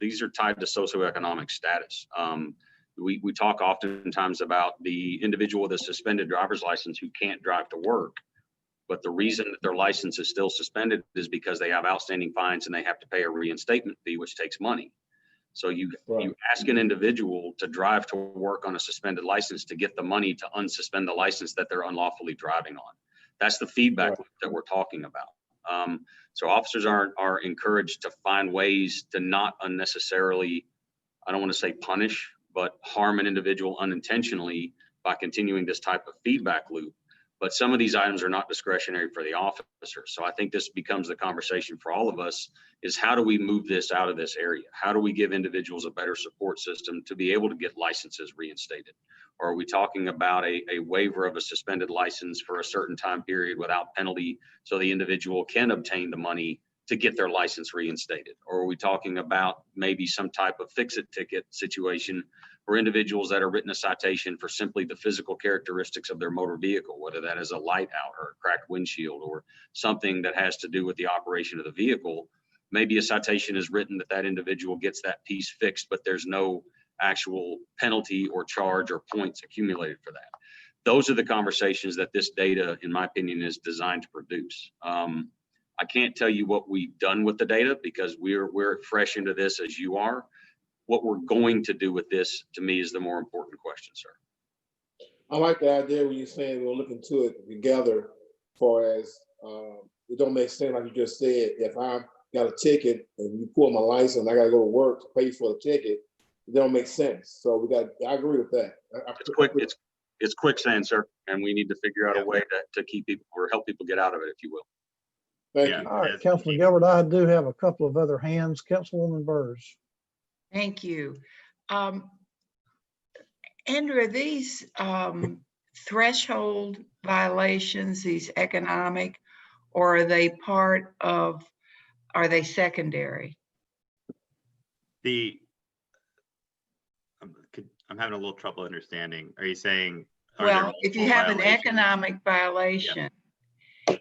these are tied to socioeconomic status. We talk oftentimes about the individual with a suspended driver's license who can't drive to work. But the reason that their license is still suspended is because they have outstanding fines and they have to pay a reinstatement fee, which takes money. So you ask an individual to drive to work on a suspended license to get the money to unsuspend the license that they're unlawfully driving on. That's the feedback loop that we're talking about. So officers are encouraged to find ways to not unnecessarily, I don't want to say punish, but harm an individual unintentionally by continuing this type of feedback loop. But some of these items are not discretionary for the officer. So I think this becomes the conversation for all of us is how do we move this out of this area? How do we give individuals a better support system to be able to get licenses reinstated? Or are we talking about a waiver of a suspended license for a certain time period without penalty so the individual can obtain the money to get their license reinstated? Or are we talking about maybe some type of fix-it ticket situation for individuals that are written a citation for simply the physical characteristics of their motor vehicle, whether that is a light out or a cracked windshield or something that has to do with the operation of the vehicle? Maybe a citation is written that that individual gets that piece fixed, but there's no actual penalty or charge or points accumulated for that. Those are the conversations that this data, in my opinion, is designed to produce. I can't tell you what we've done with the data because we're fresh into this as you are. What we're going to do with this, to me, is the more important question, sir. I like the idea when you're saying we'll look into it together, far as it don't make sense like you just said. If I got a ticket and you pull my license, I got to go to work to pay for the ticket. It don't make sense. So I agree with that. It's quicksand, sir, and we need to figure out a way to keep people or help people get out of it, if you will. Thank you. All right, Councilman Gilbert, I do have a couple of other hands. Councilwoman Burrs. Thank you. Andrew, these threshold violations, these economic, or are they are they secondary? I'm having a little trouble understanding. Are you saying? Well, if you have an economic violation,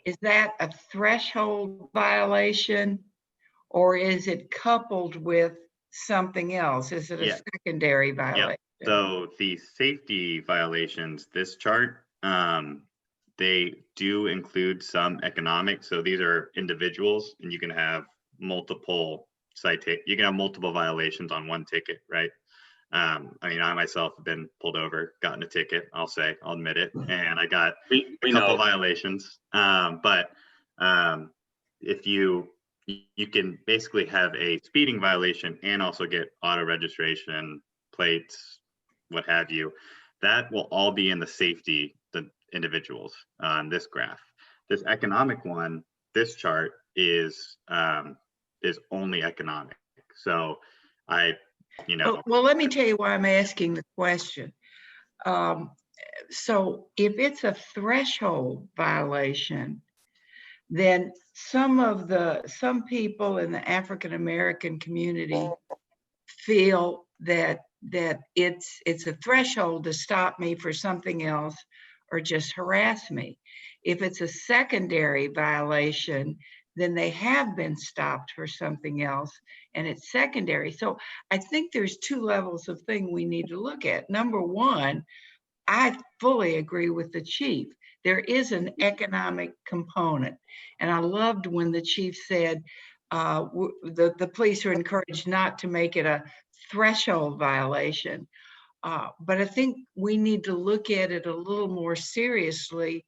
is that a threshold violation or is it coupled with something else? Is it a secondary violation? So the safety violations, this chart, they do include some economic. So these are individuals and you can have multiple violations on one ticket, right? I mean, I myself have been pulled over, gotten a ticket, I'll admit it. And I got a couple violations. But if you can basically have a speeding violation and also get auto registration, plates, what have you, that will all be in the safety, the individuals on this graph. This economic one, this chart is only economic. So well, let me tell you why I'm asking the question. So if it's a threshold violation, then some people in the African American community feel that it's a threshold to stop me for something else or just harass me. If it's a secondary violation, then they have been stopped for something else and it's secondary. So I think there's two levels of thing we need to look at. Number one, I fully agree with the chief. There is an economic component. And I loved when the chief said the police are encouraged not to make it a threshold violation. But I think we need to look at it a little more seriously.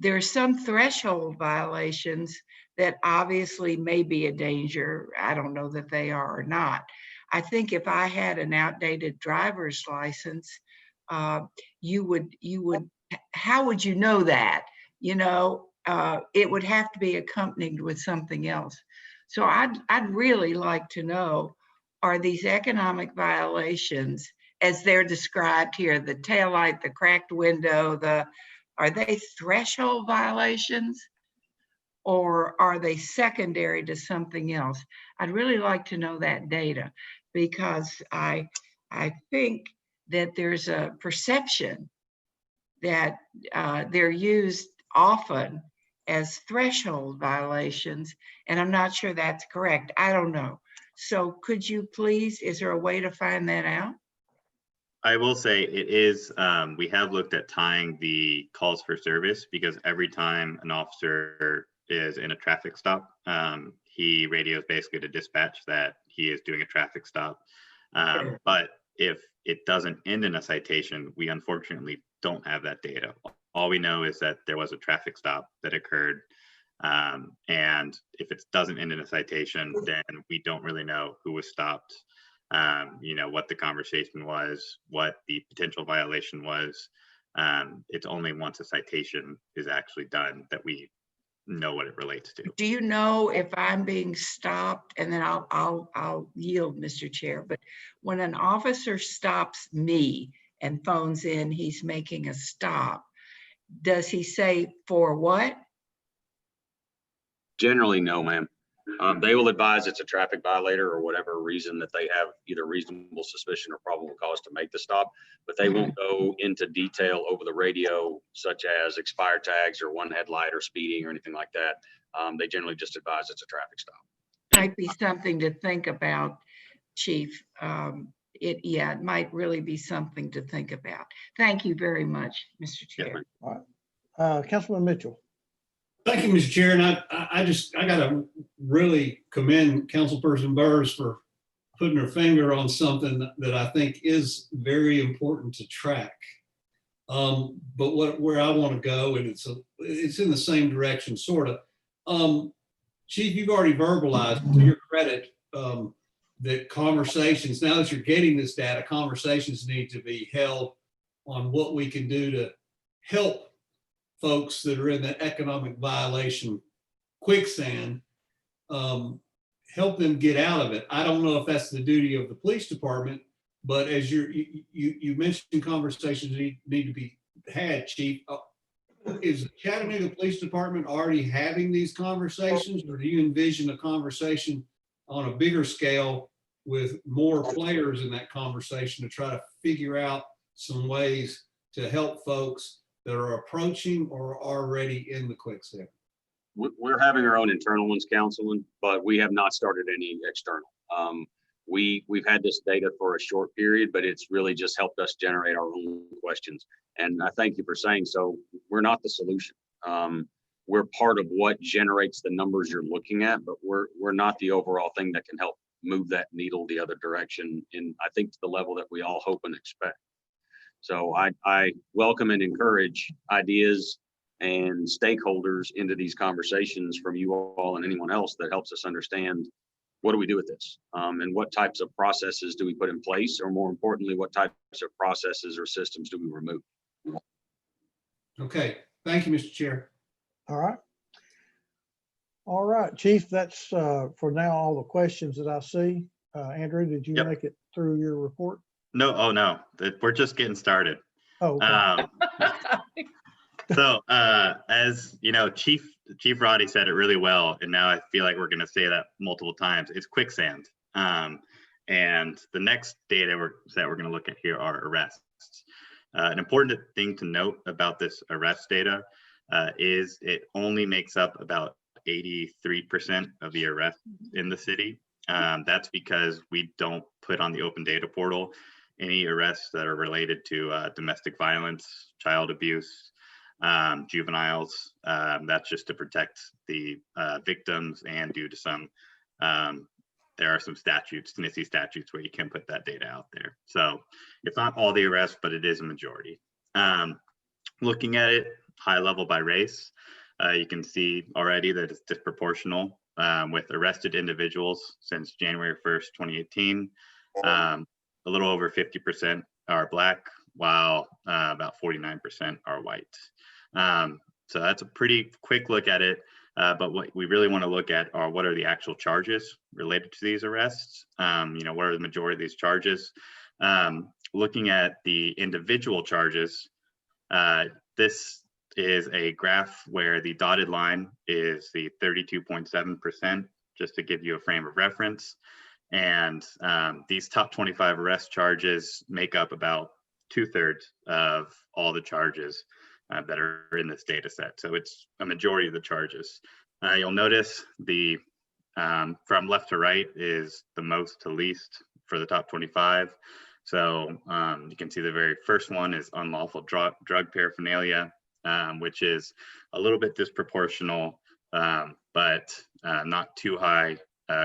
There are some threshold violations that obviously may be a danger. I don't know that they are or not. I think if I had an outdated driver's license, how would you know that? It would have to be accompanied with something else. So I'd really like to know, are these economic violations, as they're described here, the taillight, the cracked window, are they threshold violations or are they secondary to something else? I'd really like to know that data because I think that there's a perception that they're used often as threshold violations, and I'm not sure that's correct. I don't know. So could you please, is there a way to find that out? I will say it is, we have looked at tying the calls for service because every time an officer is in a traffic stop, he radios basically to dispatch that he is doing a traffic stop. But if it doesn't end in a citation, we unfortunately don't have that data. All we know is that there was a traffic stop that occurred. And if it doesn't end in a citation, then we don't really know who was stopped, what the conversation was, what the potential violation was. It's only once a citation is actually done that we know what it relates to. Do you know if I'm being stopped? And then I'll yield, Mr. Chair. But when an officer stops me and phones in, he's making a stop. Does he say for what? Generally, no, ma'am. They will advise it's a traffic violator or whatever reason that they have either reasonable suspicion or probable cause to make the stop, but they won't go into detail over the radio, such as expired tags or one headlight or speeding or anything like that. They generally just advise it's a traffic stop. Might be something to think about, Chief. It might really be something to think about. Thank you very much, Mr. Chair. All right. Councilman Mitchell. Thank you, Mr. Chair. And I got to really commend Councilperson Burrs for putting her finger on something that I think is very important to track. But where I want to go, and it's in the same direction, sort of. Chief, you've already verbalized, to your credit, that conversations, now that you're getting this data, conversations need to be held on what we can do to help folks that are in the economic violation quicksand, help them get out of it. I don't know if that's the duty of the police department, but as you mentioned, conversations need to be had, Chief. Is the Chattanooga Police Department already having these conversations, or do you envision a conversation on a bigger scale with more players in that conversation to try to figure out some ways to help folks that are approaching or are already in the quicksand? We're having our own internal ones, Councilman, but we have not started any external. We've had this data for a short period, but it's really just helped us generate our own questions. And I thank you for saying so. We're not the solution. We're part of what generates the numbers you're looking at, but we're not the overall thing that can help move that needle the other direction, in I think to the level that we all hope and expect. So I welcome and encourage ideas and stakeholders into these conversations from you all and anyone else that helps us understand, what do we do with this? And what types of processes do we put in place? Or more importantly, what types of processes or systems do we remove? Okay, thank you, Mr. Chair. All right. All right, Chief, that's for now all the questions that I see. Andrew, did you make it through your report? No, oh no, we're just getting started. Oh, okay. So as you know, Chief Roddy said it really well, and now I feel like we're going to say that multiple times. It's quicksand. And the next data that we're going to look at here are arrests. An important thing to note about this arrest data is it only makes up about 83% of the arrests in the city. That's because we don't put on the open data portal any arrests that are related to domestic violence, child abuse, juveniles. That's just to protect the victims, and due to some, there are some statutes, Tennessee statutes, where you can put that data out there. So it's not all the arrests, but it is a majority. Looking at it high level by race, you can see already that it's disproportional with arrested individuals since January 1st, 2018. A little over 50% are Black, while about 49% are white. So that's a pretty quick look at it. But what we really want to look at are what are the actual charges related to these arrests? You know, what are the majority of these charges? Looking at the individual charges, this is a graph where the dotted line is the 32.7%, just to give you a frame of reference. And these top 25 arrest charges make up about 2/3 of all the charges that are in this data set. So it's a majority of the charges. You'll notice the from left to right is the most to least for the top 25. So you can see the very first one is unlawful drug paraphernalia, which is a little bit disproportional, but not too high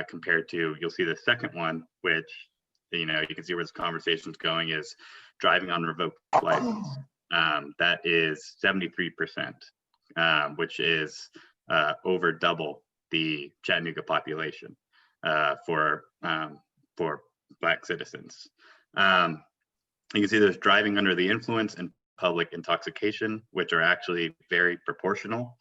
compared to, you'll see the second one, which, you know, you can see where this conversation is going, is driving on revoked license. That is 73%, which is over double the Chattanooga population for Black citizens. You can see there's driving under the influence and public intoxication, which are actually very proportional.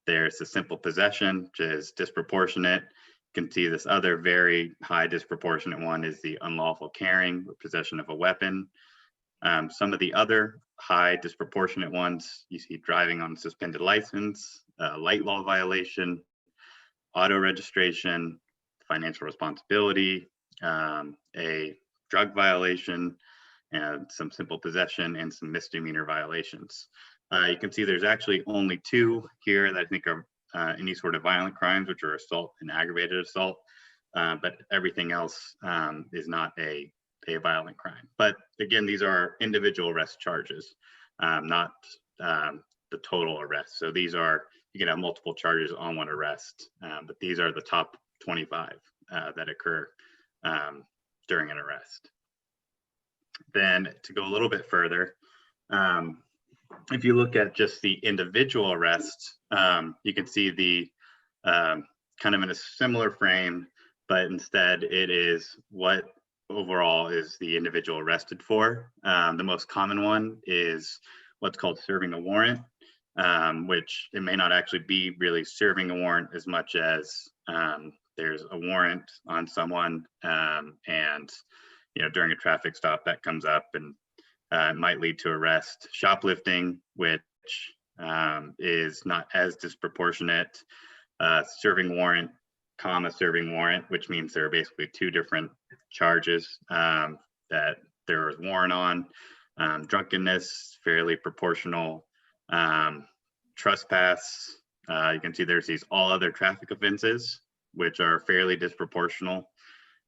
There's a simple possession, which is disproportionate. You can see this other very high disproportionate one is the unlawful carrying or possession of a weapon. Some of the other high disproportionate ones, you see driving on suspended license, light law violation, auto registration, financial responsibility, a drug violation, and some simple possession and some misdemeanor violations. You can see there's actually only 2 here that I think are any sort of violent crimes, which are assault and aggravated assault, but everything else is not a violent crime. But again, these are individual arrest charges, not the total arrest. So these are, you can have multiple charges on one arrest, but these are the top 25 that occur during an arrest. Then to go a little bit further, if you look at just the individual arrests, you can see the kind of in a similar frame, but instead it is what overall is the individual arrested for. The most common one is what's called serving a warrant, which it may not actually be really serving a warrant as much as there's a warrant on someone, and during a traffic stop that comes up, and it might lead to arrest. Shoplifting, which is not as disproportionate. Serving warrant, serving warrant, which means there are basically 2 different charges that there is warrant on. Drunkenness, fairly proportional. Trespass, you can see there's these all other traffic offenses, which are fairly disproportional.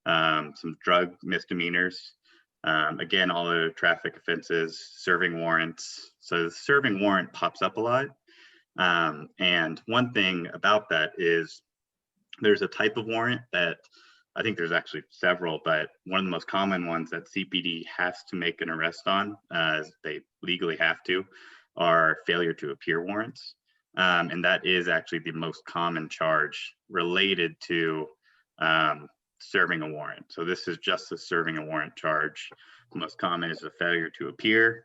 Some drug misdemeanors. Again, all the traffic offenses, serving warrants. So the serving warrant pops up a lot. And one thing about that is there's a type of warrant that I think there's actually several, but one of the most common ones that CPD has to make an arrest on, as they legally have to, are failure to appear warrants. And that is actually the most common charge related to serving a warrant. So this is just the serving a warrant charge. The most common is a failure to appear,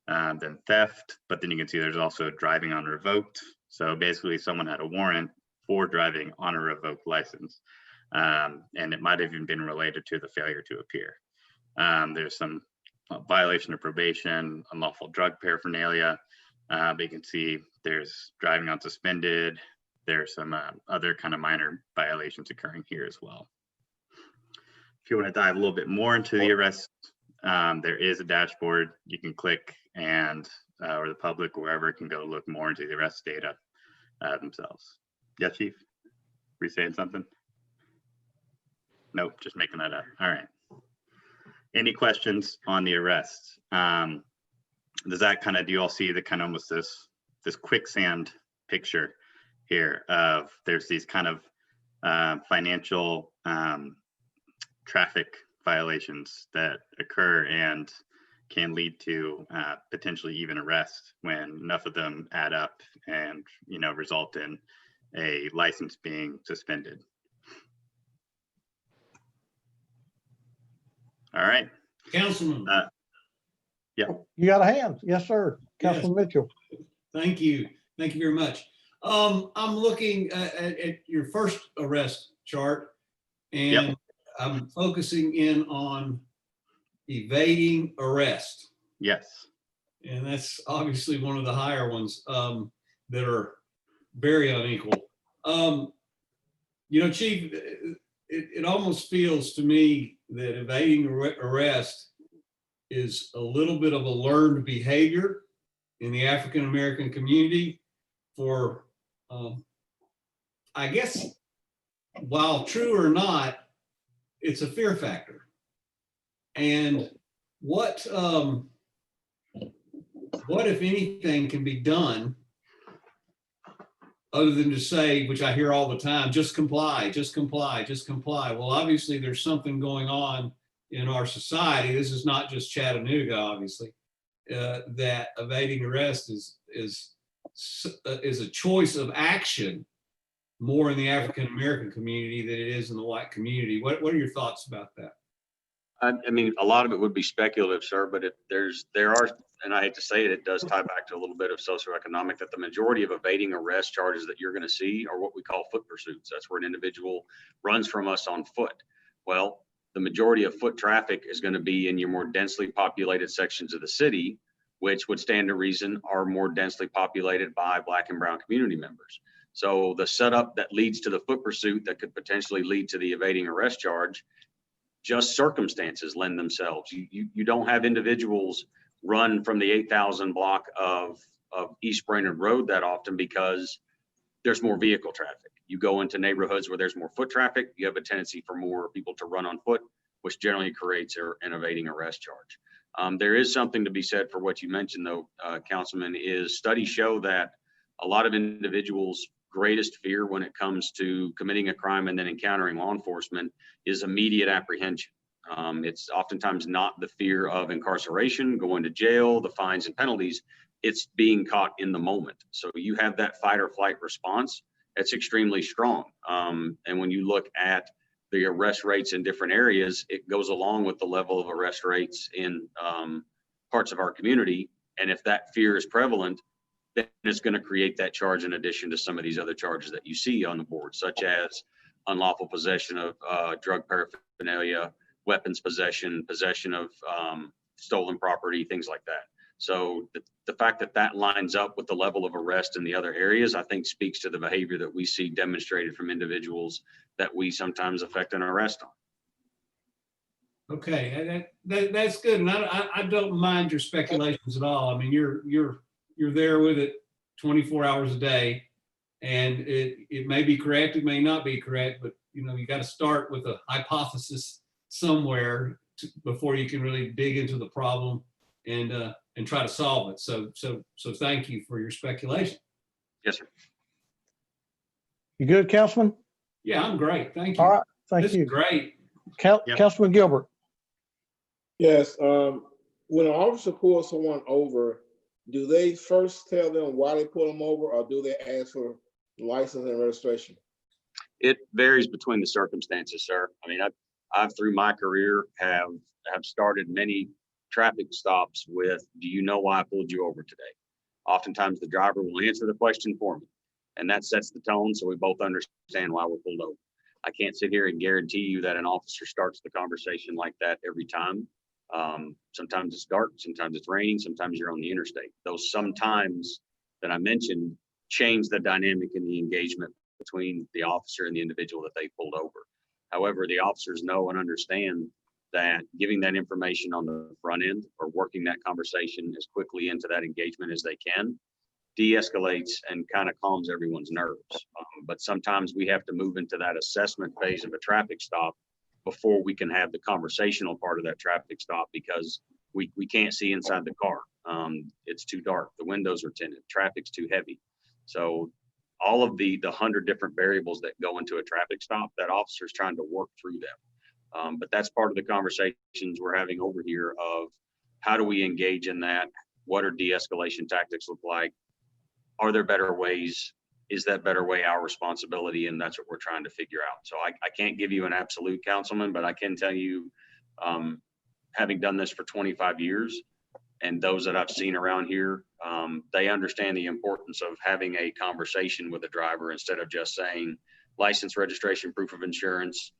then theft, but then you can see there's also driving on revoked. So basically someone had a warrant for driving on a revoked license. And it might have even been related to the failure to appear. There's some violation of probation, unlawful drug paraphernalia, but you can see there's driving on suspended. There's some other kind of minor violations occurring here as well. If you want to dive a little bit more into the arrest, there is a dashboard you can click, and or the public, wherever, can go look more into the arrest data themselves. Yeah, Chief, were you saying something? Nope, just making that up. All right. Any questions on the arrest? Does that kind of, do you all see the kind of almost this quicksand picture here of there's these kind of financial traffic violations that occur and can lead to potentially even arrest when enough of them add up and result in a license being suspended. All right. Councilman. Yeah. You got a hand? Yes, sir. Councilman Mitchell. Thank you. Thank you very much. I'm looking at your first arrest chart, and I'm focusing in on evading arrest. Yes. And that's obviously one of the higher ones that are very unequal. Chief, it almost feels to me that evading arrest is a little bit of a learned behavior in the African American community for, I guess, while true or not, it's a fear factor. And what if anything can be done other than to say, which I hear all the time, just comply, just comply, just comply. Well, obviously there's something going on in our society. This is not just Chattanooga, obviously, that evading arrest is a choice of action more in the African American community than it is in the white community. What are your thoughts about that? I mean, a lot of it would be speculative, sir, but if there are, and I hate to say it, it does tie back to a little bit of socioeconomic, that the majority of evading arrest charges that you're going to see are what we call foot pursuits. That's where an individual runs from us on foot. Well, the majority of foot traffic is going to be in your more densely populated sections of the city, which would stand to reason are more densely populated by Black and brown community members. So the setup that leads to the foot pursuit that could potentially lead to the evading arrest charge, just circumstances lend themselves. You don't have individuals run from the 8,000 block of East Brainerd Road that often because there's more vehicle traffic. You go into neighborhoods where there's more foot traffic, you have a tendency for more people to run on foot, which generally creates an evading arrest charge. There is something to be said for what you mentioned though, Councilman, is studies show that a lot of individuals' greatest fear when it comes to committing a crime and then encountering law enforcement is immediate apprehension. It's oftentimes not the fear of incarceration, going to jail, the fines and penalties. It's being caught in the moment. So you have that fight or flight response. It's extremely strong. And when you look at the arrest rates in different areas, it goes along with the level of arrest rates in parts of our community. And if that fear is prevalent, then it's going to create that charge in addition to some of these other charges that you see on the board, such as unlawful possession of drug paraphernalia, weapons possession, possession of stolen property, things like that. So the fact that that lines up with the level of arrest in the other areas, I think speaks to the behavior that we see demonstrated from individuals that we sometimes effect an arrest on. Okay, that's good. And I don't mind your speculations at all. I mean, you're there with it 24 hours a day, and it may be correct, it may not be correct, but you know, you got to start with a hypothesis somewhere before you can really dig into the problem and try to solve it. So thank you for your speculation. Yes, sir. You good, Councilman? Yeah, I'm great. Thank you. All right, thank This you. is great. Councilman Gilbert. Yes, when an officer pulls someone over, do they first tell them why they pull them over, or do they ask for license and registration? It varies between the circumstances, sir. I mean, I've through my career have started many traffic stops with, do you know why I pulled you over today? Oftentimes the driver will answer the question for me, and that sets the tone so we both understand why we're pulled over. I can't sit here and guarantee you that an officer starts the conversation like that every time. Sometimes it's dark, sometimes it's raining, sometimes you're on the interstate. Those sometimes that I mentioned change the dynamic in the engagement between the officer and the individual that they pulled over. However, the officers know and understand that giving that information on the front end or working that conversation as quickly into that engagement as they can de-escalates and kind of calms everyone's nerves. But sometimes we have to move into that assessment phase of a traffic stop before we can have the conversational part of that traffic stop, because we can't see inside the car. It's too dark. The windows are tinted. Traffic's too heavy. So all of the 100 different variables that go into a traffic stop, that officer's trying to work through them. But that's part of the conversations we're having over here of how do we engage in that? What are de-escalation tactics look like? Are there better ways? Is that better way our responsibility? And that's what we're trying to figure out. So I can't give you an absolute, Councilman, but I can tell you, having done this for 25 years, and those that I've seen around here, they understand the importance of having a conversation with a driver instead of just saying license, registration, proof of insurance,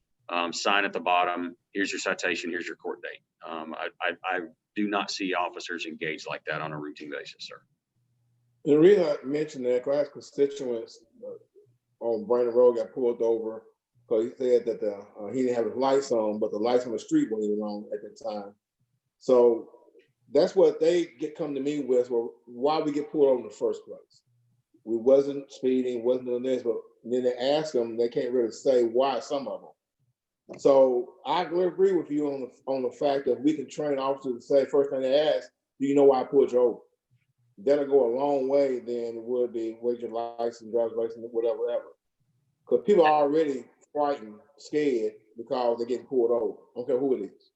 sign at the bottom, here's your citation, here's your court date. I do not see officers engaged like that on a routine basis, sir. The reason I mentioned that, because I had constituents on Brainerd Road got pulled over because he said that he didn't have his lights on, but the lights on the street weren't even on at the time. So that's what they come to me with, well, why we get pulled over in the first place. We wasn't speeding, wasn't doing this, but then they ask them, they can't really say why, some of them. So I agree with you on the fact that we can train officers to say, first thing they ask, do you know why I pulled you over? That'll go a long way than it would be wage your license, driver's license, whatever. Because people are already frightened, scared because they're getting pulled over. I don't care who it is.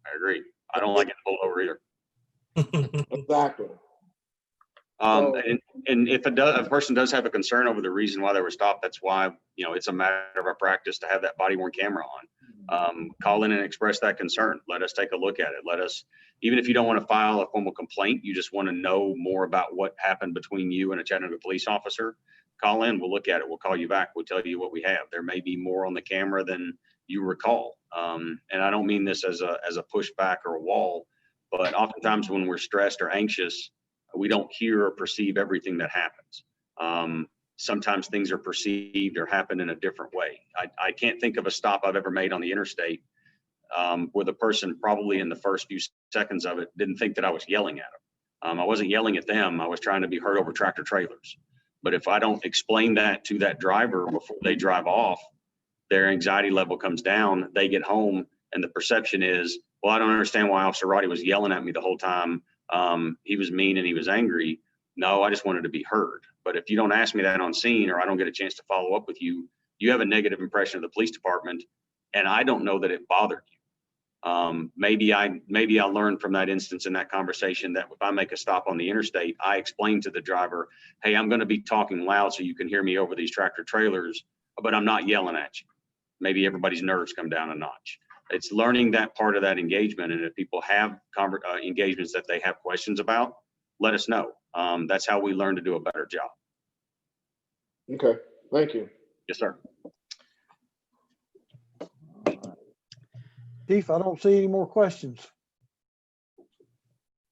I agree. I don't like getting pulled over either. Exactly. And if a person does have a concern over the reason why they were stopped, that's why, it's a matter of our practice to have that body worn camera on. Call in and express that concern. Let us take a look at it. Even if you don't want to file a formal complaint, you just want to know more about what happened between you and a Chattanooga police officer, call in, we'll look at it. We'll call you back. We'll tell you what we have. There may be more on the camera than you recall. And I don't mean this as a pushback or a wall, but oftentimes when we're stressed or anxious, we don't hear or perceive everything that happens. Sometimes things are perceived or happen in a different way. I can't think of a stop I've ever made on the interstate where the person probably in the first few seconds of it didn't think that I was yelling at them. I wasn't yelling at them. I was trying to be heard over tractor trailers. But if I don't explain that to that driver before they drive off, their anxiety level comes down, they get home, and the perception is, well, I don't understand why Officer Roddy was yelling at me the whole time. He was mean and he was angry. No, I just wanted to be heard. But if you don't ask me that on scene, or I don't get a chance to follow up with you, you have a negative impression of the police department, and I don't know that it bothered you. Maybe I learned from that instance in that conversation that if I make a stop on the interstate, I explain to the driver, hey, I'm going to be talking loud so you can hear me over these tractor trailers, but I'm not yelling at you. Maybe everybody's nerves come down a notch. It's learning that part of that engagement. And if people have engagements that they have questions about, let us know. That's how we learn to do a better job. Okay, thank you. Yes, sir. Chief, I don't see any more questions.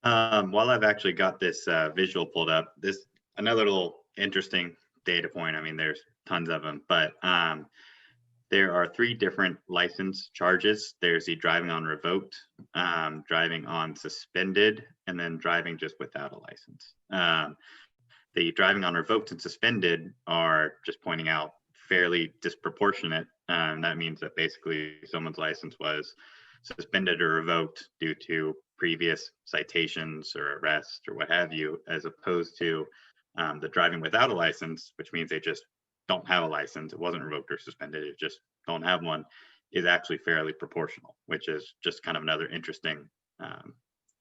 While I've actually got this visual pulled up, another little interesting data point. I mean, there's tons of them, but there are 3 different license charges. There's the driving on revoked, driving on suspended, and then driving just without a license. The driving on revoked and suspended are just pointing out fairly disproportionate. That means that basically someone's license was suspended or revoked due to previous citations or arrests or what have you, as opposed to the driving without a license, which means they just don't have a license. It wasn't revoked or suspended. It just don't have one, is actually fairly proportional, which is just kind of another interesting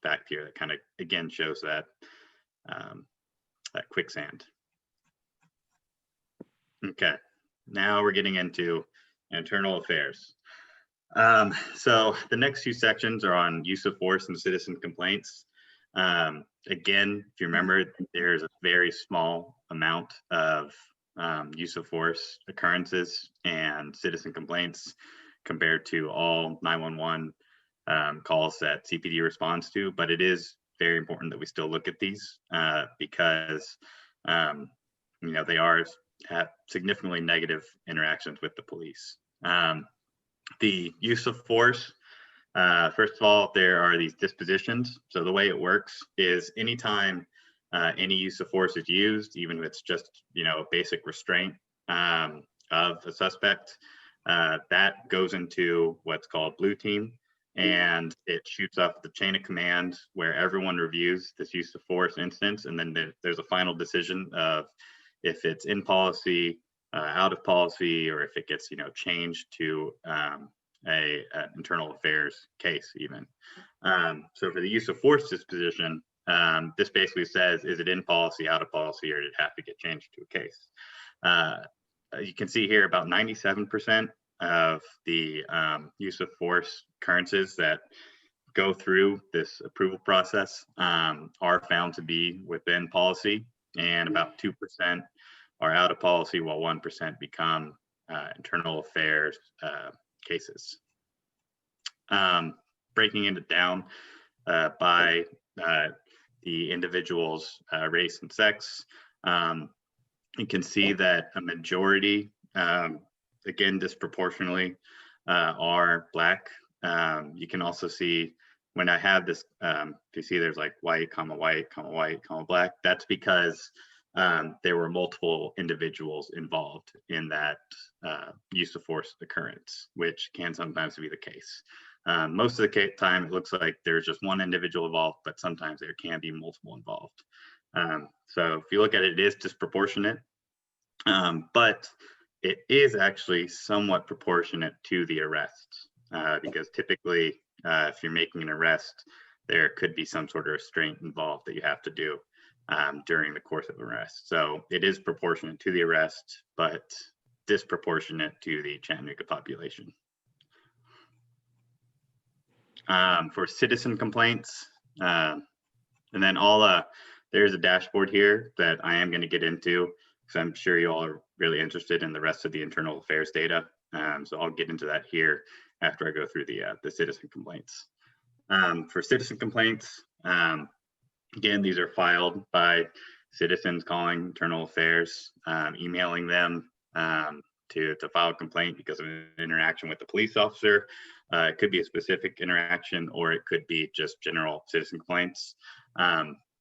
fact here that kind of, again, shows that that quicksand. Okay, now we're getting into internal affairs. So the next 2 sections are on use of force and citizen complaints. Again, if you remember, there's a very small amount of use of force occurrences and citizen complaints compared to all 911 calls that CPD responds to, but it is very important that we still look at these because they have significantly negative interactions with the police. The use of force, first of all, there are these dispositions. So the way it works is anytime any use of force is used, even if it's just, a basic restraint of a suspect, that goes into what's called blue team, and it shoots up the chain of command where everyone reviews this use of force instance, and then there's a final decision of if it's in policy, out of policy, or if it gets, changed to an internal affairs case even. So for the use of force disposition, this basically says, is it in policy, out of policy, or did it have to get changed to a case? You can see here about 97% of the use of force occurrences that go through this approval process are found to be within policy, and about 2% are out of policy, while 1% become internal affairs cases. Breaking it down by the individual's race and sex, you can see that a majority, again, disproportionately, are Black. You can also see when I have this, you see there's like white, comma, white, comma, white, comma, Black. That's because there were multiple individuals involved in that use of force occurrence, which can sometimes be the case. Most of the time, it looks like there's just one individual involved, but sometimes there can be multiple involved. So if you look at it, it is disproportionate, but it is actually somewhat proportionate to the arrests, because typically, if you're making an arrest, there could be some sort of restraint involved that you have to do. during the course of arrest. So it is proportionate to the arrest, but disproportionate to the Chattanooga population. For citizen complaints, and then there's a dashboard here that I am going to get into because I'm sure you all are really interested in the rest of the internal affairs data. So I'll get into that here after I go through the citizen complaints. For citizen complaints, again, these are filed by citizens calling internal affairs, emailing them to file a complaint because of an interaction with the police officer. It could be a specific interaction, or it could be just general citizen complaints.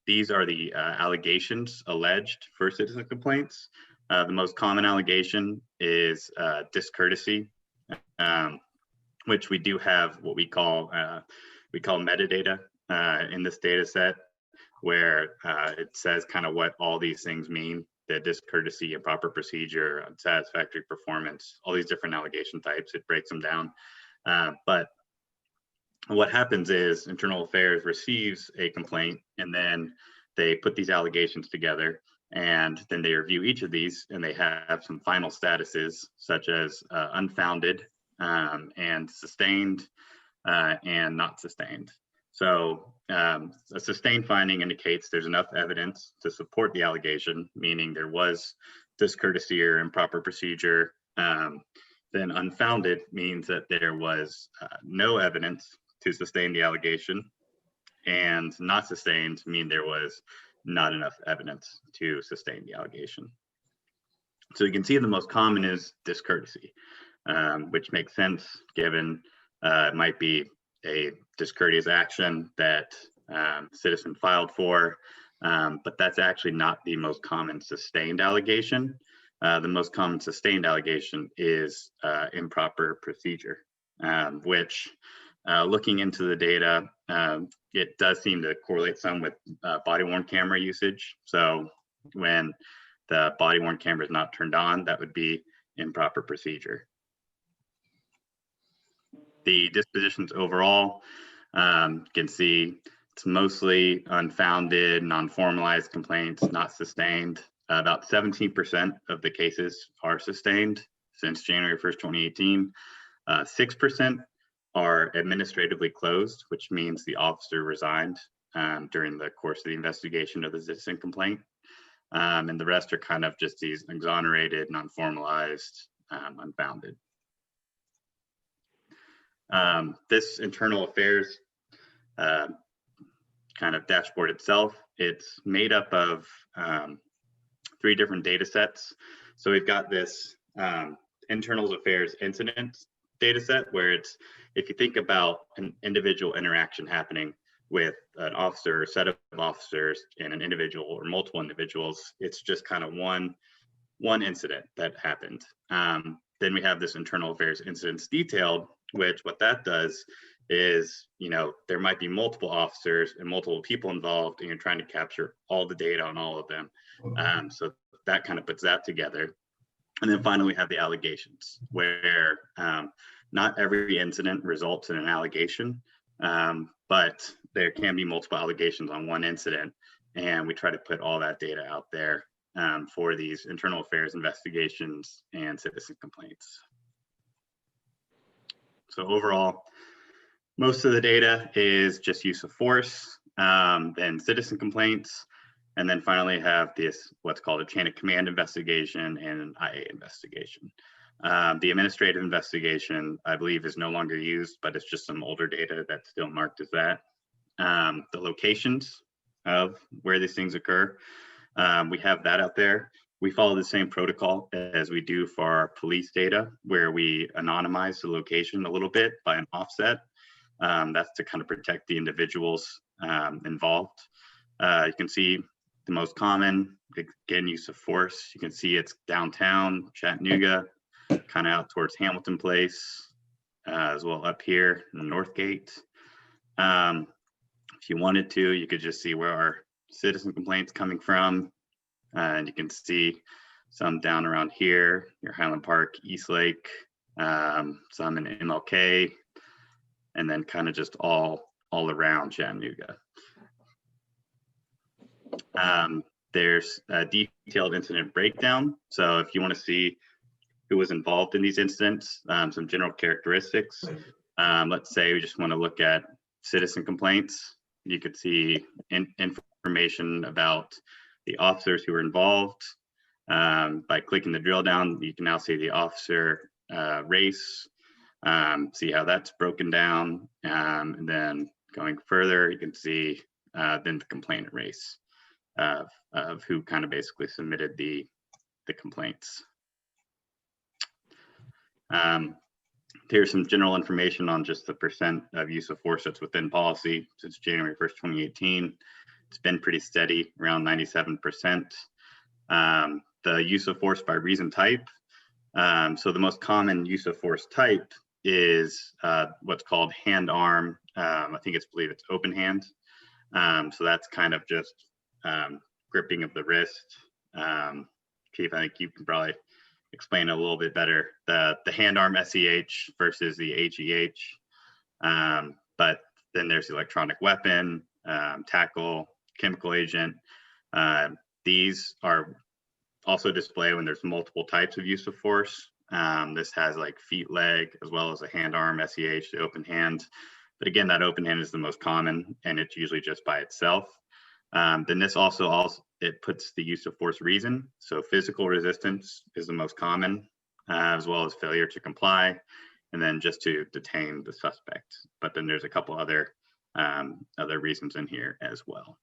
These are the allegations alleged for citizen complaints. The most common allegation is discourtesy, which we do have what we call metadata in this data set, where it says kind of what all these things mean: the discourtesy, improper procedure, unsatisfactory performance, all these different allegation types. It breaks them down. But what happens is internal affairs receives a complaint, and then they put these allegations together, and then they review each of these, and they have some final statuses such as unfounded and sustained and not sustained. So a sustained finding indicates there's enough evidence to support the allegation, meaning there was discourtesy or improper procedure. Then unfounded means that there was no evidence to sustain the allegation, and not sustained mean there was not enough evidence to sustain the allegation. So you can see the most common is discourtesy, which makes sense given it might be a discourteous action that citizen filed for, but that's actually not the most common sustained allegation. The most common sustained allegation is improper procedure, which looking into the data, it does seem to correlate some with body-worn camera usage. So when the body-worn camera is not turned on, that would be improper procedure. The dispositions overall, you can see it's mostly unfounded, non-formalized complaints, not sustained. About 17% of the cases are sustained since January 1st, 2018. 6% are administratively closed, which means the officer resigned during the course of the investigation of the citizen complaint. And the rest are kind of just these exonerated, non-formalized, unfounded. This internal affairs kind of dashboard itself, it's made up of 3 different data sets. So we've got this internal affairs incidents data set, where it's, if you think about an individual interaction happening with an officer, a set of officers, and an individual or multiple individuals, it's just kind of one incident that happened. Then we have this internal affairs incidents detailed, which what that does is, there might be multiple officers and multiple people involved, and you're trying to capture all the data on all of them. So that kind of puts that together. And then finally, we have the allegations, where not every incident results in an allegation, but there can be multiple allegations on one incident. And we try to put all that data out there for these internal affairs investigations and citizen complaints. So overall, most of the data is just use of force, then citizen complaints, and then finally have this, what's called a chain of command investigation and an IA investigation. The administrative investigation, I believe, is no longer used, but it's just some older data that's still marked as that. The locations of where these things occur, we have that out there. We follow the same protocol as we do for our police data, where we anonymize the location a little bit by an offset. That's to kind of protect the individuals involved. You can see the most common, again, use of force. You can see it's downtown Chattanooga, kind of out towards Hamilton Place, as well up here in Northgate. If you wanted to, you could just see where our citizen complaints coming from. And you can see some down around here, your Highland Park, Eastlake, some in MLK, and then kind of just all around Chattanooga. There's a detailed incident breakdown. So if you want to see who was involved in these incidents, some general characteristics. Let's say we just want to look at citizen complaints. You could see information about the officers who were involved. By clicking the drill down, you can now see the officer race, see how that's broken down. And then going further, you can see then the complainant race of who kind of basically submitted the complaints. Here's some general information on just the percent of use of force that's within policy since January 1st, 2018. It's been pretty steady, around 97%. The use of force by reason type. So the most common use of force type is what's called hand arm. I believe it's open hand. So that's kind of just gripping of the wrist. Keith, I think you can probably explain it a little bit better. The hand arm SEH versus the HEH. But then there's the electronic weapon, tackle, chemical agent. These are also displayed when there's multiple types of use of force. This has like feet, leg, as well as a hand arm SEH, the open hand. But again, that open hand is the most common, and it's usually just by itself. Then this also it puts the use of force reason. So physical resistance is the most common, as well as failure to comply, and then just to detain the suspect. But then there's a couple other reasons in here as well.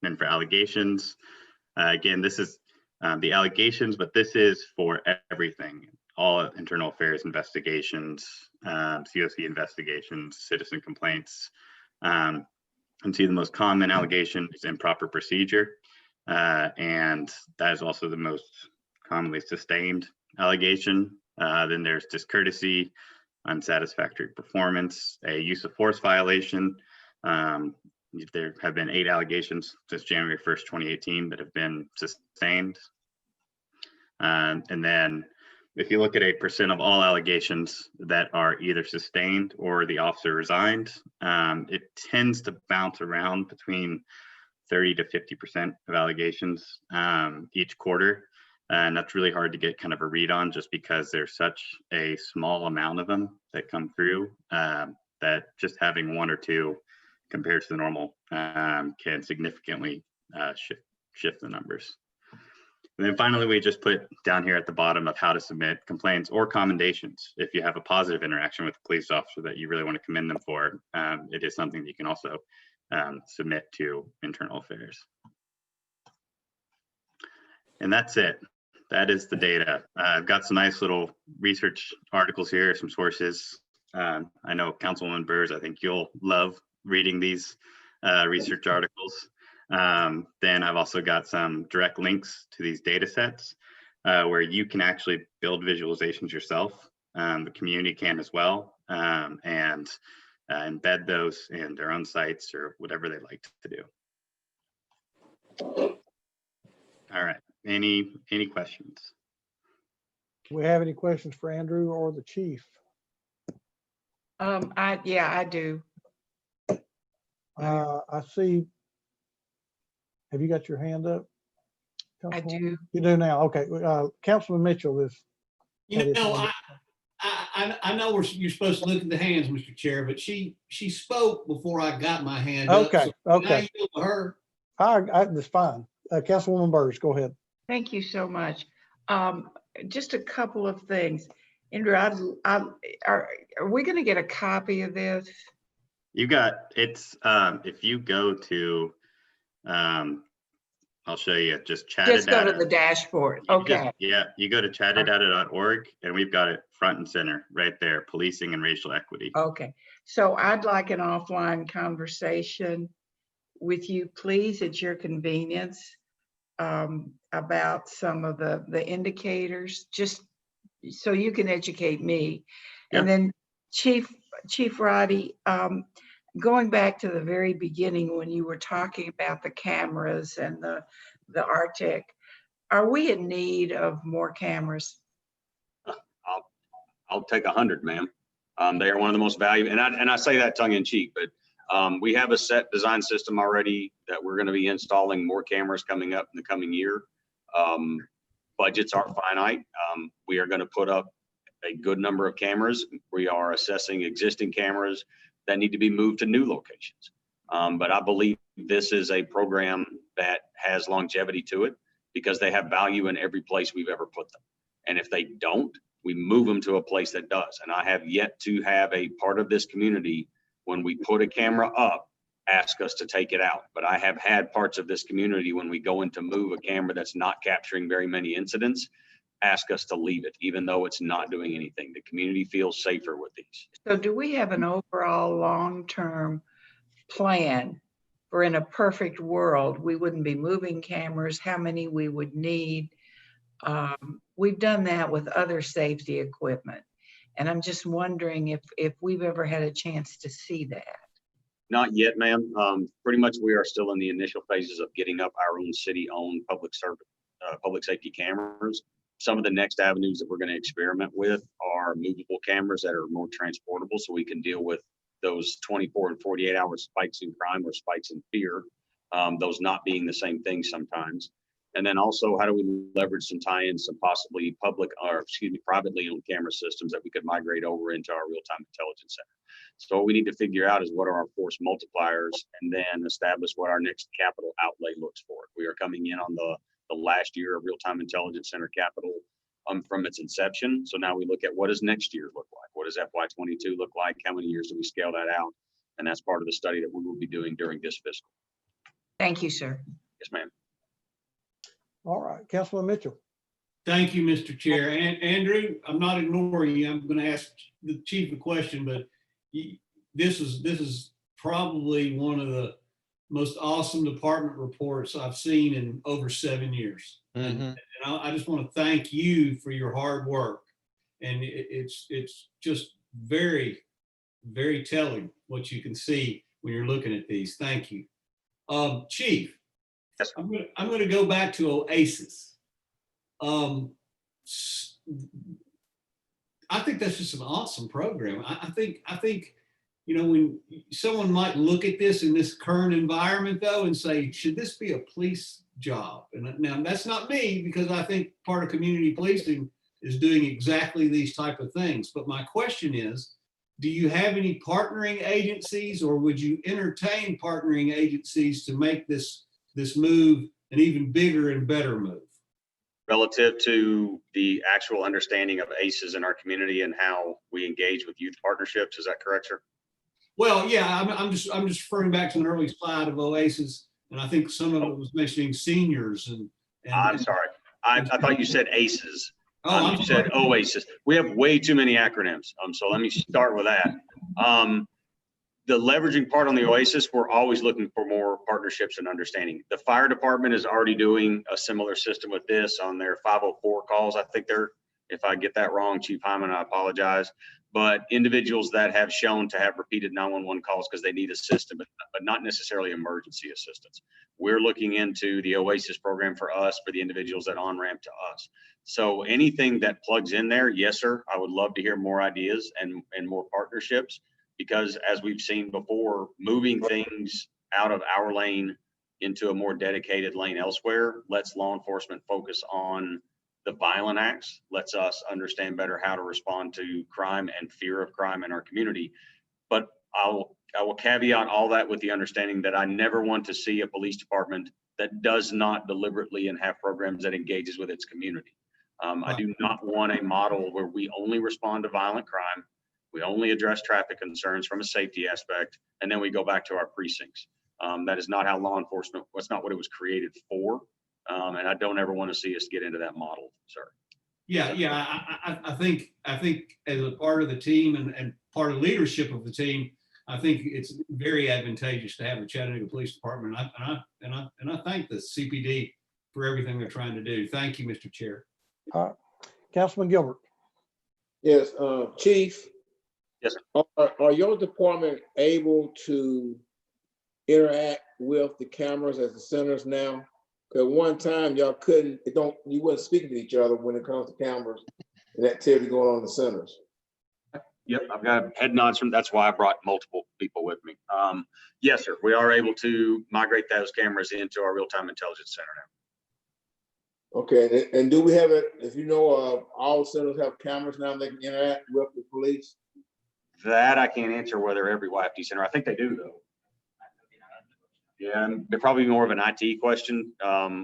And for allegations, again, this is the allegations, but this is for everything. All internal affairs investigations, COC investigations, citizen complaints. And see the most common allegation is improper procedure. And that is also the most commonly sustained allegation. Then there's discourtesy, unsatisfactory performance, a use of force violation. There have been 8 allegations since January 1st, 2018 that have been sustained. And then if you look at 8% of all allegations that are either sustained or the officer resigned, it tends to bounce around between 30 to 50% of allegations each quarter. And that's really hard to get kind of a read on just because there's such a small amount of them that come through that just having 1 or 2 compared to the normal can significantly shift the numbers. And then finally, we just put down here at the bottom of how to submit complaints or commendations. If you have a positive interaction with a police officer that you really want to commend them for, it is something that you can also submit to internal affairs. And that's it. That is the data. I've got some nice little research articles here, some sources. I know Councilwoman Burrs, I think you'll love reading these research articles. Then I've also got some direct links to these data sets where you can actually build visualizations yourself. The community can as well, and embed those in their own sites or whatever they like to do. All right, any questions? Do we have any questions for Andrew or the chief? I do. I see. Have you got your hand up? I do. You do now. Okay. Councilman Mitchell is. You know, I know you're supposed to look at the hands, Mr. Chair, but she spoke before I got my hand up. Okay. So Okay. now you know her. That's fine. Councilwoman Burrs, go ahead. Thank you so much. Just a couple of things. Andrew, are we going to get a copy of this? You got it's if you go to I'll show you, just Chattadata. Just go to the dashboard. Okay. You go to chattadata.org and we've got it front and center right there, policing and racial equity. Okay. So I'd like an offline conversation with you, please, at your convenience, about some of the indicators, just so you can educate me. Yep. And then Chief Roddy, going back to the very beginning when you were talking about the cameras and the RTIC, are we in need of more cameras? I'll take 100, ma'am. They are one of the most valuable, and I say that tongue in cheek, but We have a set design system already that we're going to be installing more cameras coming up in the coming year. Budgets aren't finite. We are going to put up a good number of cameras. We are assessing existing cameras that need to be moved to new locations. But I believe this is a program that has longevity to it because they have value in every place we've ever put them. And if they don't, we move them to a place that does. And I have yet to have a part of this community, when we put a camera up, ask us to take it out. But I have had parts of this community, when we go in to move a camera that's not capturing very many incidents, ask us to leave it, even though it's not doing anything. The community feels safer with these. So do we have an overall long-term plan for, in a perfect world, we wouldn't be moving cameras, how many we would need? We've done that with other safety equipment. And I'm just wondering if we've ever had a chance to see that. Not yet, ma'am. Pretty much we are still in the initial phases of getting up our own city-owned public safety cameras. Some of the next avenues that we're going to experiment with are movable cameras that are more transportable, so we can deal with those 24 and 48 hour spikes in crime or spikes in fear, those not being the same thing sometimes. And then also, how do we leverage some tie-ins, some possibly privately owned camera systems that we could migrate over into our real-time intelligence center. So what we need to figure out is what are our force multipliers, and then establish what our next capital outlay looks for. We are coming in on the last year of real-time intelligence center capital from its inception. So now we look at what does next year look like? What does FY22 look like? How many years do we scale that out? And that's part of the study that we will be doing during this fiscal. Thank you, sir. Yes, ma'am. All right, Councilman Mitchell. Thank you, Mr. Chair. And Andrew, I'm not ignoring you. I'm going to ask the chief a question, but this is probably one of the most awesome department reports I've seen in over 7 years. And I just want to thank you for your hard work. And it's just very, very telling what you can see when you're looking at these. Thank you. Chief, yes, I'm going to go back to OASIS. I think that's just an awesome program. I think, you know, when someone might look at this in this current environment though and say, should this be a police job? And now that's not me, because I think part of community policing is doing exactly these type of things. But my question is, do you have any partnering agencies, or would you entertain partnering agencies to make this move an even bigger and better move? Relative to the actual understanding of ACEs in our community and how we engage with youth partnerships, is that correct, sir? Well, yeah, I'm just referring back to an early slide of OASIS, and I think some of it was mentioning seniors and I'm sorry. I thought you said ACEs. Oh, you said OASIS. We have way too many acronyms. So let me start with that. The leveraging part on the OASIS, we're always looking for more partnerships and understanding. The fire department is already doing a similar system with this on their 504 calls. I think they're, if I get that wrong, Chief Hyman, I apologize. But individuals that have shown to have repeated 911 calls because they need assistance, but not necessarily emergency assistance. We're looking into the OASIS program for us, for the individuals that on-ramp to us. So anything that plugs in there, yes, sir, I would love to hear more ideas and more partnerships, because as we've seen before, moving things out of our lane into a more dedicated lane elsewhere lets law enforcement focus on the violent acts, lets us understand better how to respond to crime and fear of crime in our community. But I will caveat all that with the understanding that I never want to see a police department that does not deliberately and have programs that engages with its community. I do not want a model where we only respond to violent crime, we only address traffic concerns from a safety aspect, and then we go back to our precincts. That is not how law enforcement, that's not what it was created for. And I don't ever want to see us get into that model, sir. Yeah, I think as a part of the team and part of leadership of the team, I think it's very advantageous to have the Chattanooga Police Department. And I thank the CPD for everything they're trying to do. Thank you, Mr. Chair. Councilman Gilbert. Yes, Chief. Yes, sir. Are your department able to interact with the cameras at the centers now? Because one time y'all couldn't, you wasn't speaking to each other when it comes to cameras and activity going on in the centers. Yep, I've got head nods from, that's why I brought multiple people with me. Yes, sir, we are able to migrate those cameras into our real-time intelligence center now. Okay, and do we have it, if you know, all centers have cameras now they can interact with the police? That I can't answer whether every YFD center, I think they do though. Yeah, and they're probably more of an IT question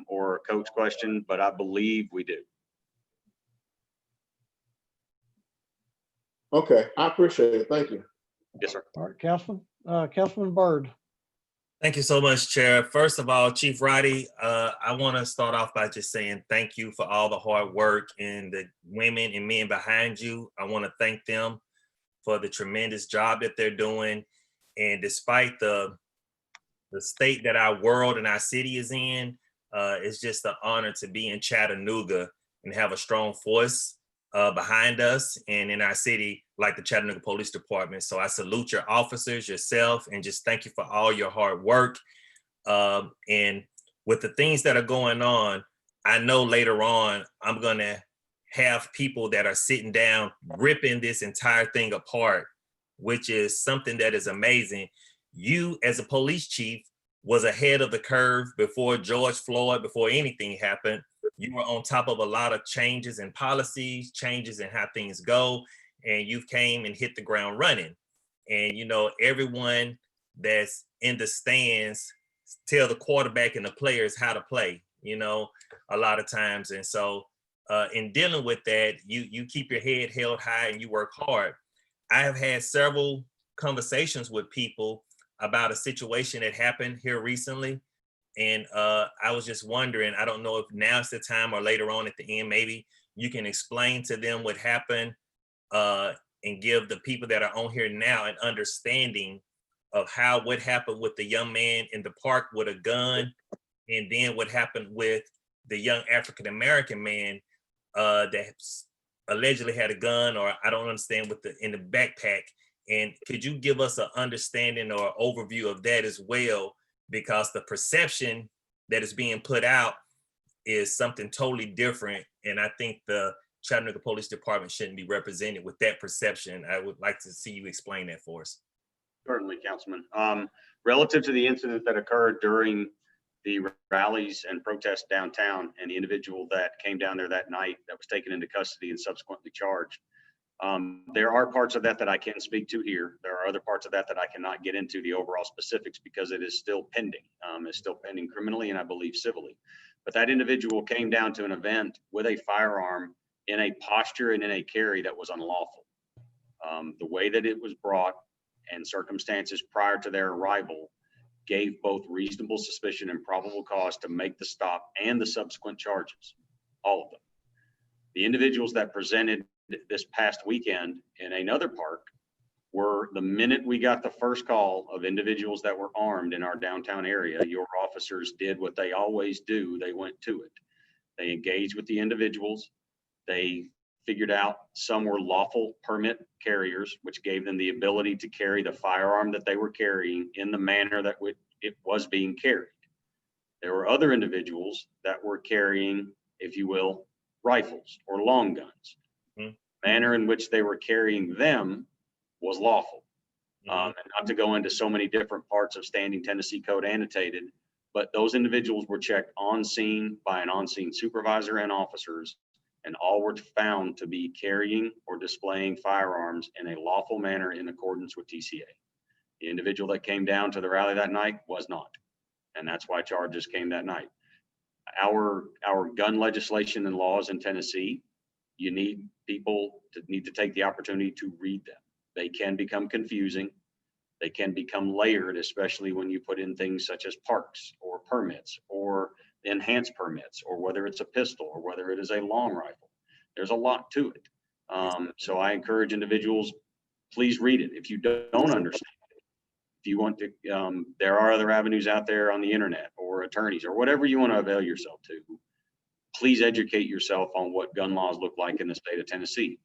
or a coach question, but I believe we do. Okay, I appreciate it. Thank you. Yes, sir. All right, Councilman Byrd. Thank you so much, Chair. First of all, Chief Roddy, I want to start off by just saying thank you for all the hard work and the women and men behind you. I want to thank them for the tremendous job that they're doing. And despite the state that our world and our city is in, it's just an honor to be in Chattanooga and have a strong force behind us and in our city, like the Chattanooga Police Department. So I salute your officers, yourself, and just thank you for all your hard work. And with the things that are going on, I know later on, I'm gonna have people that are sitting down, ripping this entire thing apart, which is something that is amazing. You as a police chief was ahead of the curve before George Floyd, before anything happened. You were on top of a lot of changes in policies, changes in how things go, and you came and hit the ground running. And you know, everyone that's in the stands tell the quarterback and the players how to play, you know, a lot of times. And so in dealing with that, you keep your head held high and you work hard. I have had several conversations with people about a situation that happened here recently. And I was just wondering, I don't know if now's the time or later on at the end, maybe you can explain to them what happened and give the people that are on here now an understanding of what happened with the young man in the park with a gun, and then what happened with the young African-American man that allegedly had a gun, or I don't understand, in the backpack. And could you give us an understanding or overview of that as well? Because the perception that is being put out is something totally different. And I think the Chattanooga Police Department shouldn't be represented with that perception. I would like to see you explain that for us. Certainly, Councilman. Relative to the incident that occurred during the rallies and protests downtown and the individual that came down there that night that was taken into custody and subsequently charged, there are parts of that I can speak to here. There are other parts of that I cannot get into the overall specifics because it is still pending. It's still pending criminally and I believe civilly. But that individual came down to an event with a firearm in a posture and in a carry that was unlawful. The way that it was brought and circumstances prior to their arrival gave both reasonable suspicion and probable cause to make the stop and the subsequent charges, all of them. The individuals that presented this past weekend in another park were, the minute we got the first call of individuals that were armed in our downtown area, your officers did what they always do. They went to it. They engaged with the individuals. They figured out some were lawful permit carriers, which gave them the ability to carry the firearm that they were carrying in the manner that it was being carried. There were other individuals that were carrying, if you will, rifles or long guns. Manner in which they were carrying them was lawful. And not to go into so many different parts of Standing Tennessee Code annotated, but those individuals were checked on scene by an on-scene supervisor and officers, and all were found to be carrying or displaying firearms in a lawful manner in accordance with TCA. The individual that came down to the rally that night was not, and that's why charges came that night. Our gun legislation and laws in Tennessee, you need people to take the opportunity to read them. They can become confusing. They can become layered, especially when you put in things such as parks or permits or enhanced permits, or whether it's a pistol or whether it is a long rifle. There's a lot to it. So I encourage individuals, please read it. If you don't understand it, if you want to, there are other avenues out there on the internet or attorneys or whatever you want to avail yourself to. Please educate yourself on what gun laws look like in the state of Tennessee.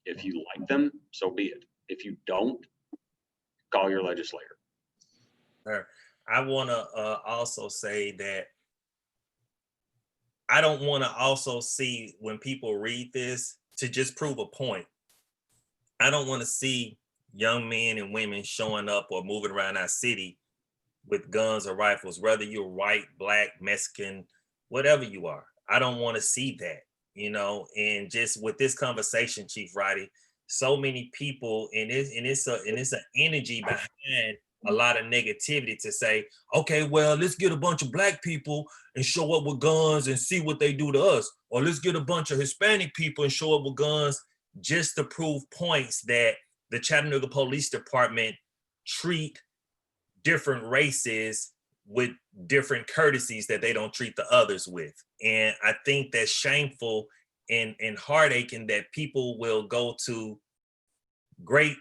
If you like them, so be it. If you don't, call your legislator. I want to also say that I don't want to also see when people read this to just prove a point. I don't want to see young men and women showing up or moving around our city with guns or rifles, whether you're white, black, Mexican, whatever you are. I don't want to see that, you know. And just with this conversation, Chief Roddy, so many people, and it's an energy behind a lot of negativity to say, okay, well, let's get a bunch of black people and show up with guns and see what they do to us, or let's get a bunch of Hispanic people and show up with guns, just to prove points that the Chattanooga Police Department treat different races with different courtesies that they don't treat the others with. And I think that's shameful and heartaching that people will go to great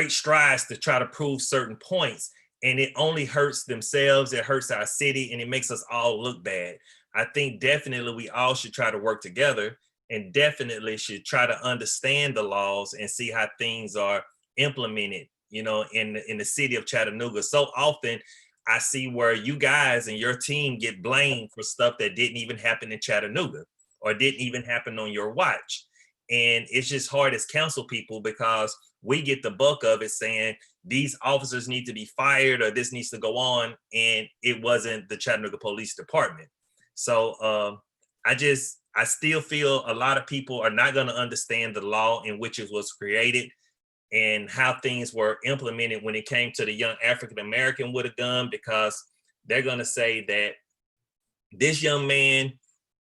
strides to try to prove certain points, and it only hurts themselves, it hurts our city, and it makes us all look bad. I think definitely we all should try to work together, and definitely should try to understand the laws and see how things are implemented, you know, in the city of Chattanooga. So often I see where you guys and your team get blamed for stuff that didn't even happen in Chattanooga or didn't even happen on your watch. And it's just hard as council people because we get the buck of it saying these officers need to be fired or this needs to go on, and it wasn't the Chattanooga Police Department. So I still feel a lot of people are not going to understand the law in which it was created and how things were implemented when it came to the young African American with a gun, because they're going to say that this young man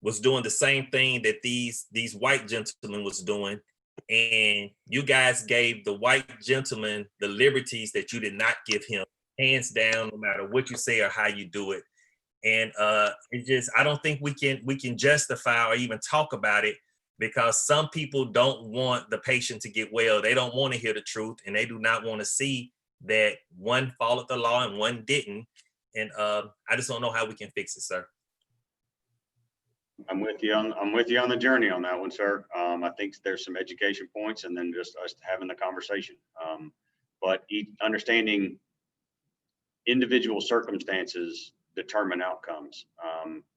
was doing the same thing that these white gentlemen was doing, and you guys gave the white gentleman the liberties that you did not give him, hands down, no matter what you say or how you do it. And I don't think we can justify or even talk about it, because some people don't want the patient to get well. They don't want to hear the truth, and they do not want to see that one followed the law and one didn't. And I just don't know how we can fix it, sir. I'm with you on the journey on that one, sir. I think there's some education points, and then just us having the conversation. But understanding individual circumstances determine outcomes,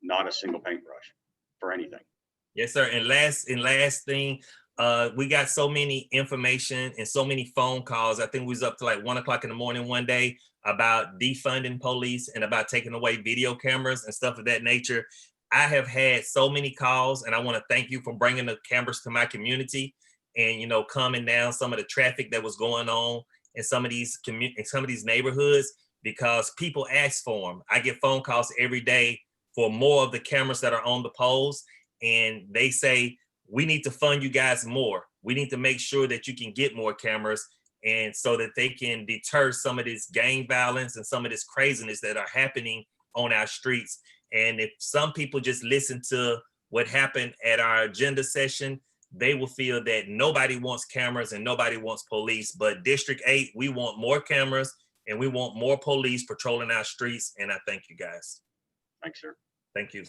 not a single paintbrush for anything. Yes, sir. And last thing, we got so many information and so many phone calls. I think we was up to like 1 o'clock in the morning one day about defunding police and about taking away video cameras and stuff of that nature. I have had so many calls, and I want to thank you for bringing the cameras to my community and, you know, calming down some of the traffic that was going on in some of these neighborhoods, because people ask for them. I get phone calls every day for more of the cameras that are on the poles, and they say, we need to fund you guys more. We need to make sure that you can get more cameras, and so that they can deter some of this gang violence and some of this craziness that are happening on our streets. And if some people just listen to what happened at our agenda session, they will feel that nobody wants cameras and nobody wants police. But District 8, we want more cameras and we want more police patrolling our streets. And I thank you guys. Thanks, sir. Thank you.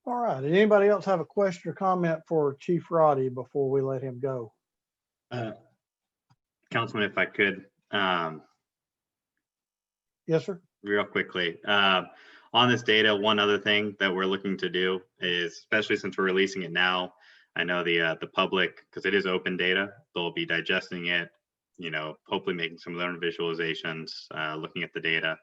All right. Did anybody else have a question or comment for Chief Roddy before we let him go? Councilman, if I could. Yes, sir. Real quickly. On this data, one other thing that we're looking to do is, especially since we're releasing it now, I know the public, because it is open data, they'll be digesting it, you know, hopefully making some of their own visualizations, looking at the data.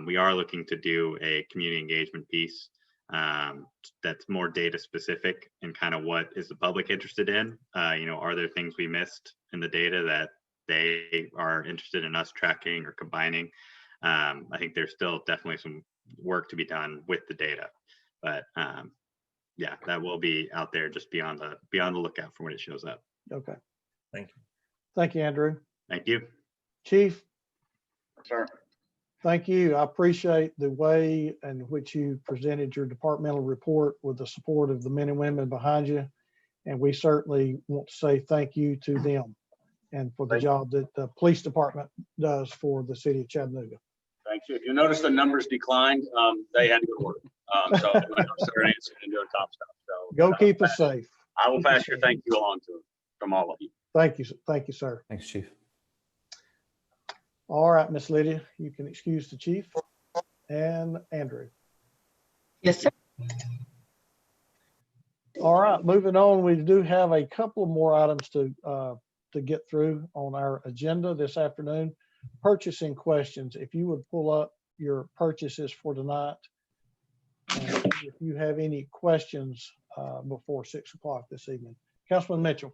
We are looking to do a community engagement piece that's more data specific and kind of what is the public interested in. You know, are there things we missed in the data that they are interested in us tracking or combining? I think there's still definitely some work to be done with the data, but yeah, that will be out there. Just be on the lookout for when it shows up. Okay. Thank you. Thank you, Andrew. Thank you. Chief. Sir. Thank you. I appreciate the way in which you presented your departmental report with the support of the men and women behind you. And we certainly want to say thank you to them and for the job that the police department does for the city of Chattanooga. Thank you. If you notice the numbers declined, they had to go to work. So they're answering and doing top stuff. So go keep us safe. I will pass your thank you along to them from all of you. Thank you. Thank you, sir. Thanks, Chief. All right, Miss Lydia, you can excuse the chief and Andrew. Yes, sir. All right, moving on, we do have a couple of more items to get through on our agenda this afternoon. Purchasing questions. If you would pull up your purchases for tonight. And if you have any questions before 6 o'clock this evening. Councilman Mitchell.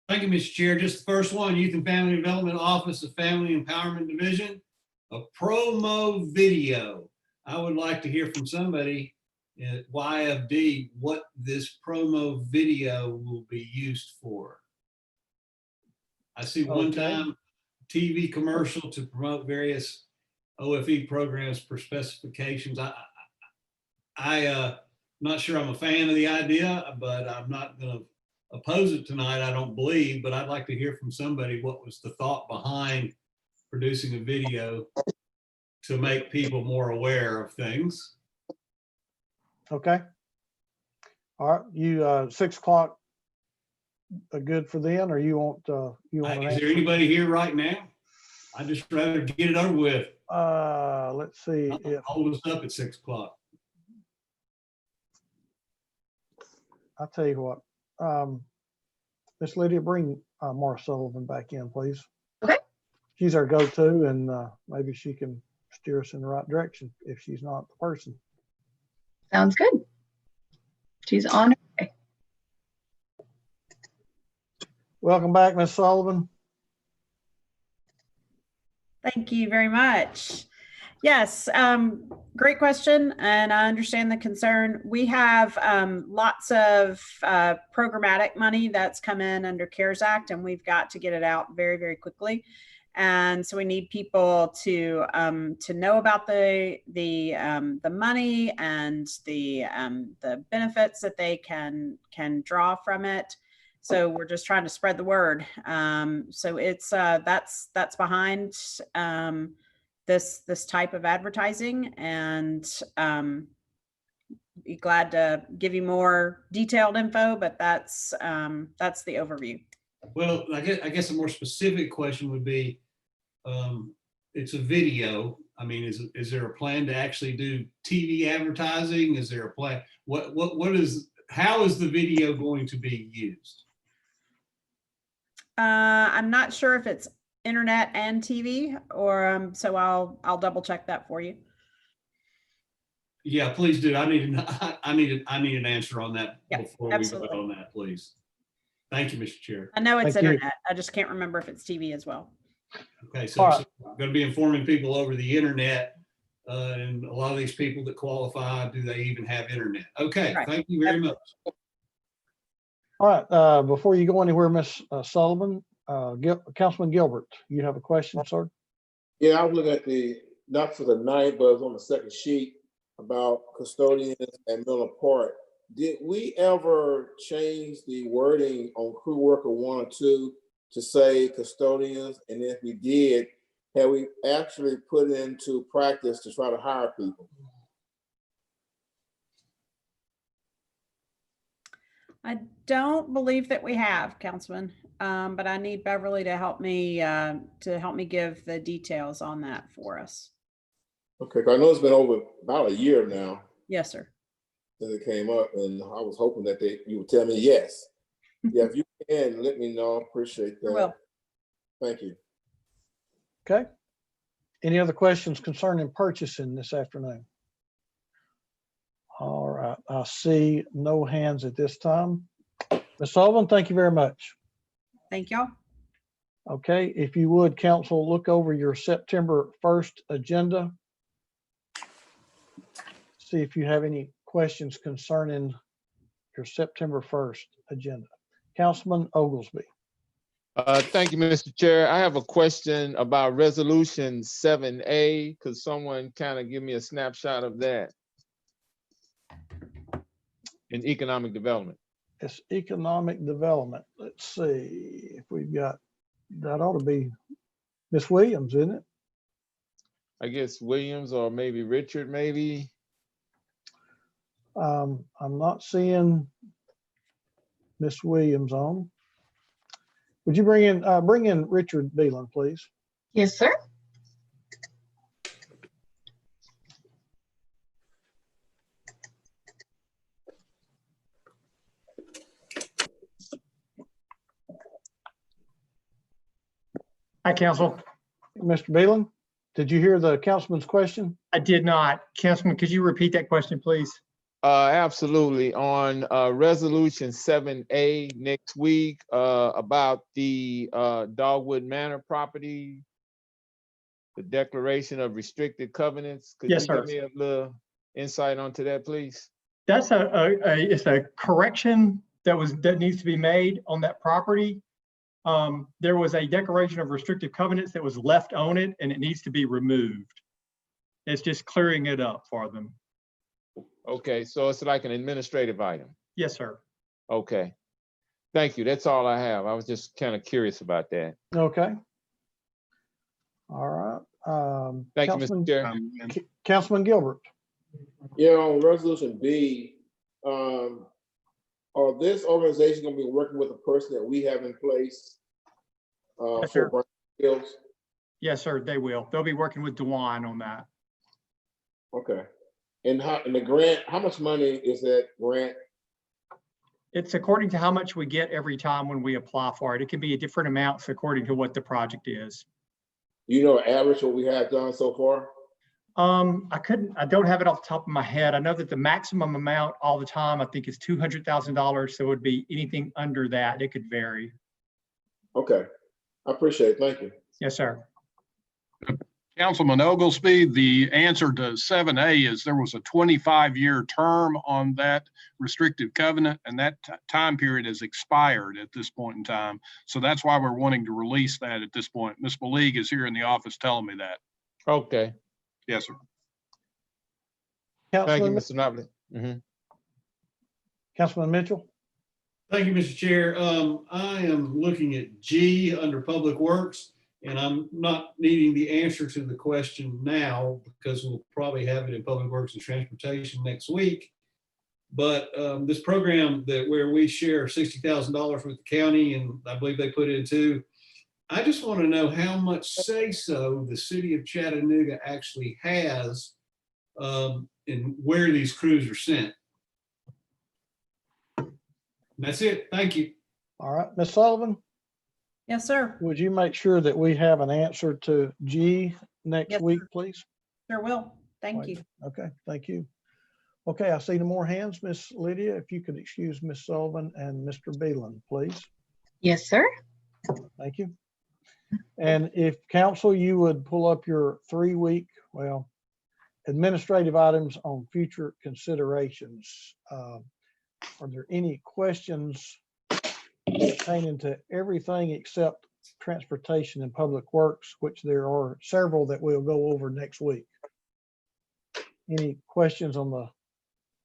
Thank you, Mr. Chair. Just the first one, Youth and Family Development Office of Family Empowerment Division, a promo video. I would like to hear from somebody at YFD what this promo video will be used for. I see one time TV commercial to promote various OFE programs per specifications. I'm not sure I'm a fan of the idea, but I'm not going to oppose it tonight, I don't believe, but I'd like to hear from somebody what was the thought behind producing a video to make people more aware of things. Okay. All right, you 6 o'clock good for then, or you want Is there anybody here right now? I'd just rather get it over with. Let's see. Hold us up at 6 o'clock. I'll tell you what. Miss Lydia, bring Mara Sullivan back in, please. Okay. She's our go-to, and maybe she can steer us in the right direction if she's not the person. Sounds good. She's on her way. Welcome back, Miss Sullivan. Thank you very much. Yes, great question, and I understand the concern. We have lots of programmatic money that's come in under CARES Act, and we've got to get it out very, very quickly. And so we need people to know about the money and the benefits that they can draw from it. So we're just trying to spread the word. So it's that's behind this type of advertising, and be glad to give you more detailed info, but that's the overview. Well, I guess a more specific question would be, it's a video. I mean, is there a plan to actually do TV advertising? Is there a plan? How is the video going to be used? I'm not sure if it's internet and TV, or so I'll double check that for you. Yeah, please do. I need an answer on that before absolutely. we vote on that, please. Thank you, Mr. Chair. I know it's Thank you. internet. I just can't remember if it's TV as well. Okay, so I'm going to be informing people over the internet, and a lot of these people that qualify, do they even have internet? Okay, Right. Thank you very much. All right, before you go anywhere, Miss Sullivan, Councilman Gilbert, you have a question, sir? Yeah, I was looking at not for the night, but it was on the second sheet about custodians and Miller Park. Did we ever change the wording on crew worker 1 or 2 to say custodians? And if we did, have we actually put it into practice to try to hire people? I don't believe that we have, Councilman, but I need Beverly to help me give the details on that for us. Okay, 'cause I know it's been over about a year now Yes, sir. since it came up, and I was hoping that you would tell me yes. Yeah, if you can, let me know. I appreciate that. Well, Thank you. Okay. Any other questions concerning purchasing this afternoon? All right, I see no hands at this time. Ms. Sullivan, thank you very much. thank y'all. Okay, if you would, council, look over your September 1st agenda. See if you have any questions concerning your September 1st agenda. Councilman Oglesby. Thank you, Mr. Chair. I have a question about resolution 7A. Could someone kind of give me a snapshot of that? In economic development. It's economic development. Let's see if we've got, that ought to be Miss Williams, isn't it? I guess Williams or maybe Richard, maybe. I'm not seeing Miss Williams on. Would you bring in Richard Beelan, please? Yes, sir. Hi, Council. Mr. Beelan, did you hear the councilman's question? I did not. Councilman, could you repeat that question, please? Absolutely. On resolution 7A next week, about the Dogwood Manor property, the declaration of restricted covenants. Could Yes, you sir. give me a little insight onto that, please? That's it's a correction that needs to be made on that property. There was a declaration of restrictive covenants that was left on it, and it needs to be removed. It's just clearing it up for them. Okay, so it's like an administrative item. Yes, sir. Okay. Thank you. That's all I have. I was just kind of curious about that. Okay. All right. Thank you, Mr. Chair. Councilman Gilbert. Yeah, on resolution B, are this organization gonna be working with the person that we have in place? Yes, sir. For skills? Yes, sir, they will. They'll be working with DeWine on that. Okay. And the grant, how much money is that grant? It's according to how much we get every time when we apply for it. It can be different amounts according to what the project is. You know, average what we have done so far? I don't have it off the top of my head. I know that the maximum amount all the time, I think, is $200,000. So it would be anything under that. It could vary. Okay, I appreciate it. Thank you. Yes, sir. Councilman Oglesby, the answer to 7A is there was a 25-year term on that restrictive covenant, and that time period has expired at this point in time. So that's why we're wanting to release that at this point. Ms. Maligue is here in the office telling me that. Okay. Yes, sir. Thank you, Councilman, Mr. Nobley. Councilman Mitchell. Thank you, Mr. Chair. I am looking at G under Public Works, and I'm not needing the answer to the question now because we'll probably have it in Public Works and Transportation next week. But this program where we share $60,000 with the county, and I believe they put in too, I just want to know how much say-so the city of Chattanooga actually has in where these crews are sent. And that's it. Thank you. All right, Ms. Sullivan, Yes, sir. would you make sure that we have an answer to G next Yes, week, sir. please? Sure will. Thank you. Okay, thank you. Okay, I see no more hands. Miss Lydia, if you could excuse Miss Sullivan and Mr. Beelan, please. Yes, sir. Thank you. And if council, you would pull up your 3-week, well, administrative items on future considerations. Are there any questions pertaining to everything except transportation and public works, which there are several that we'll go over next week? Any questions on the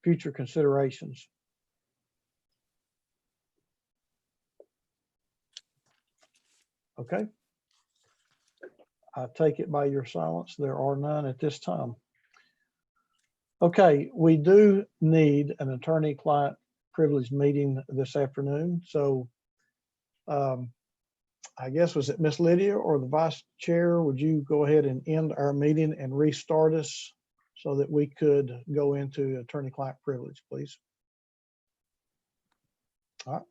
future considerations? Okay. I take it by your silence, there are none at this time. Okay, we do need an attorney-client privilege meeting this afternoon. So I guess, was it Miss Lydia or the vice chair? Would you go ahead and end our meeting and restart us so that we could go into attorney-client privilege, please? All right.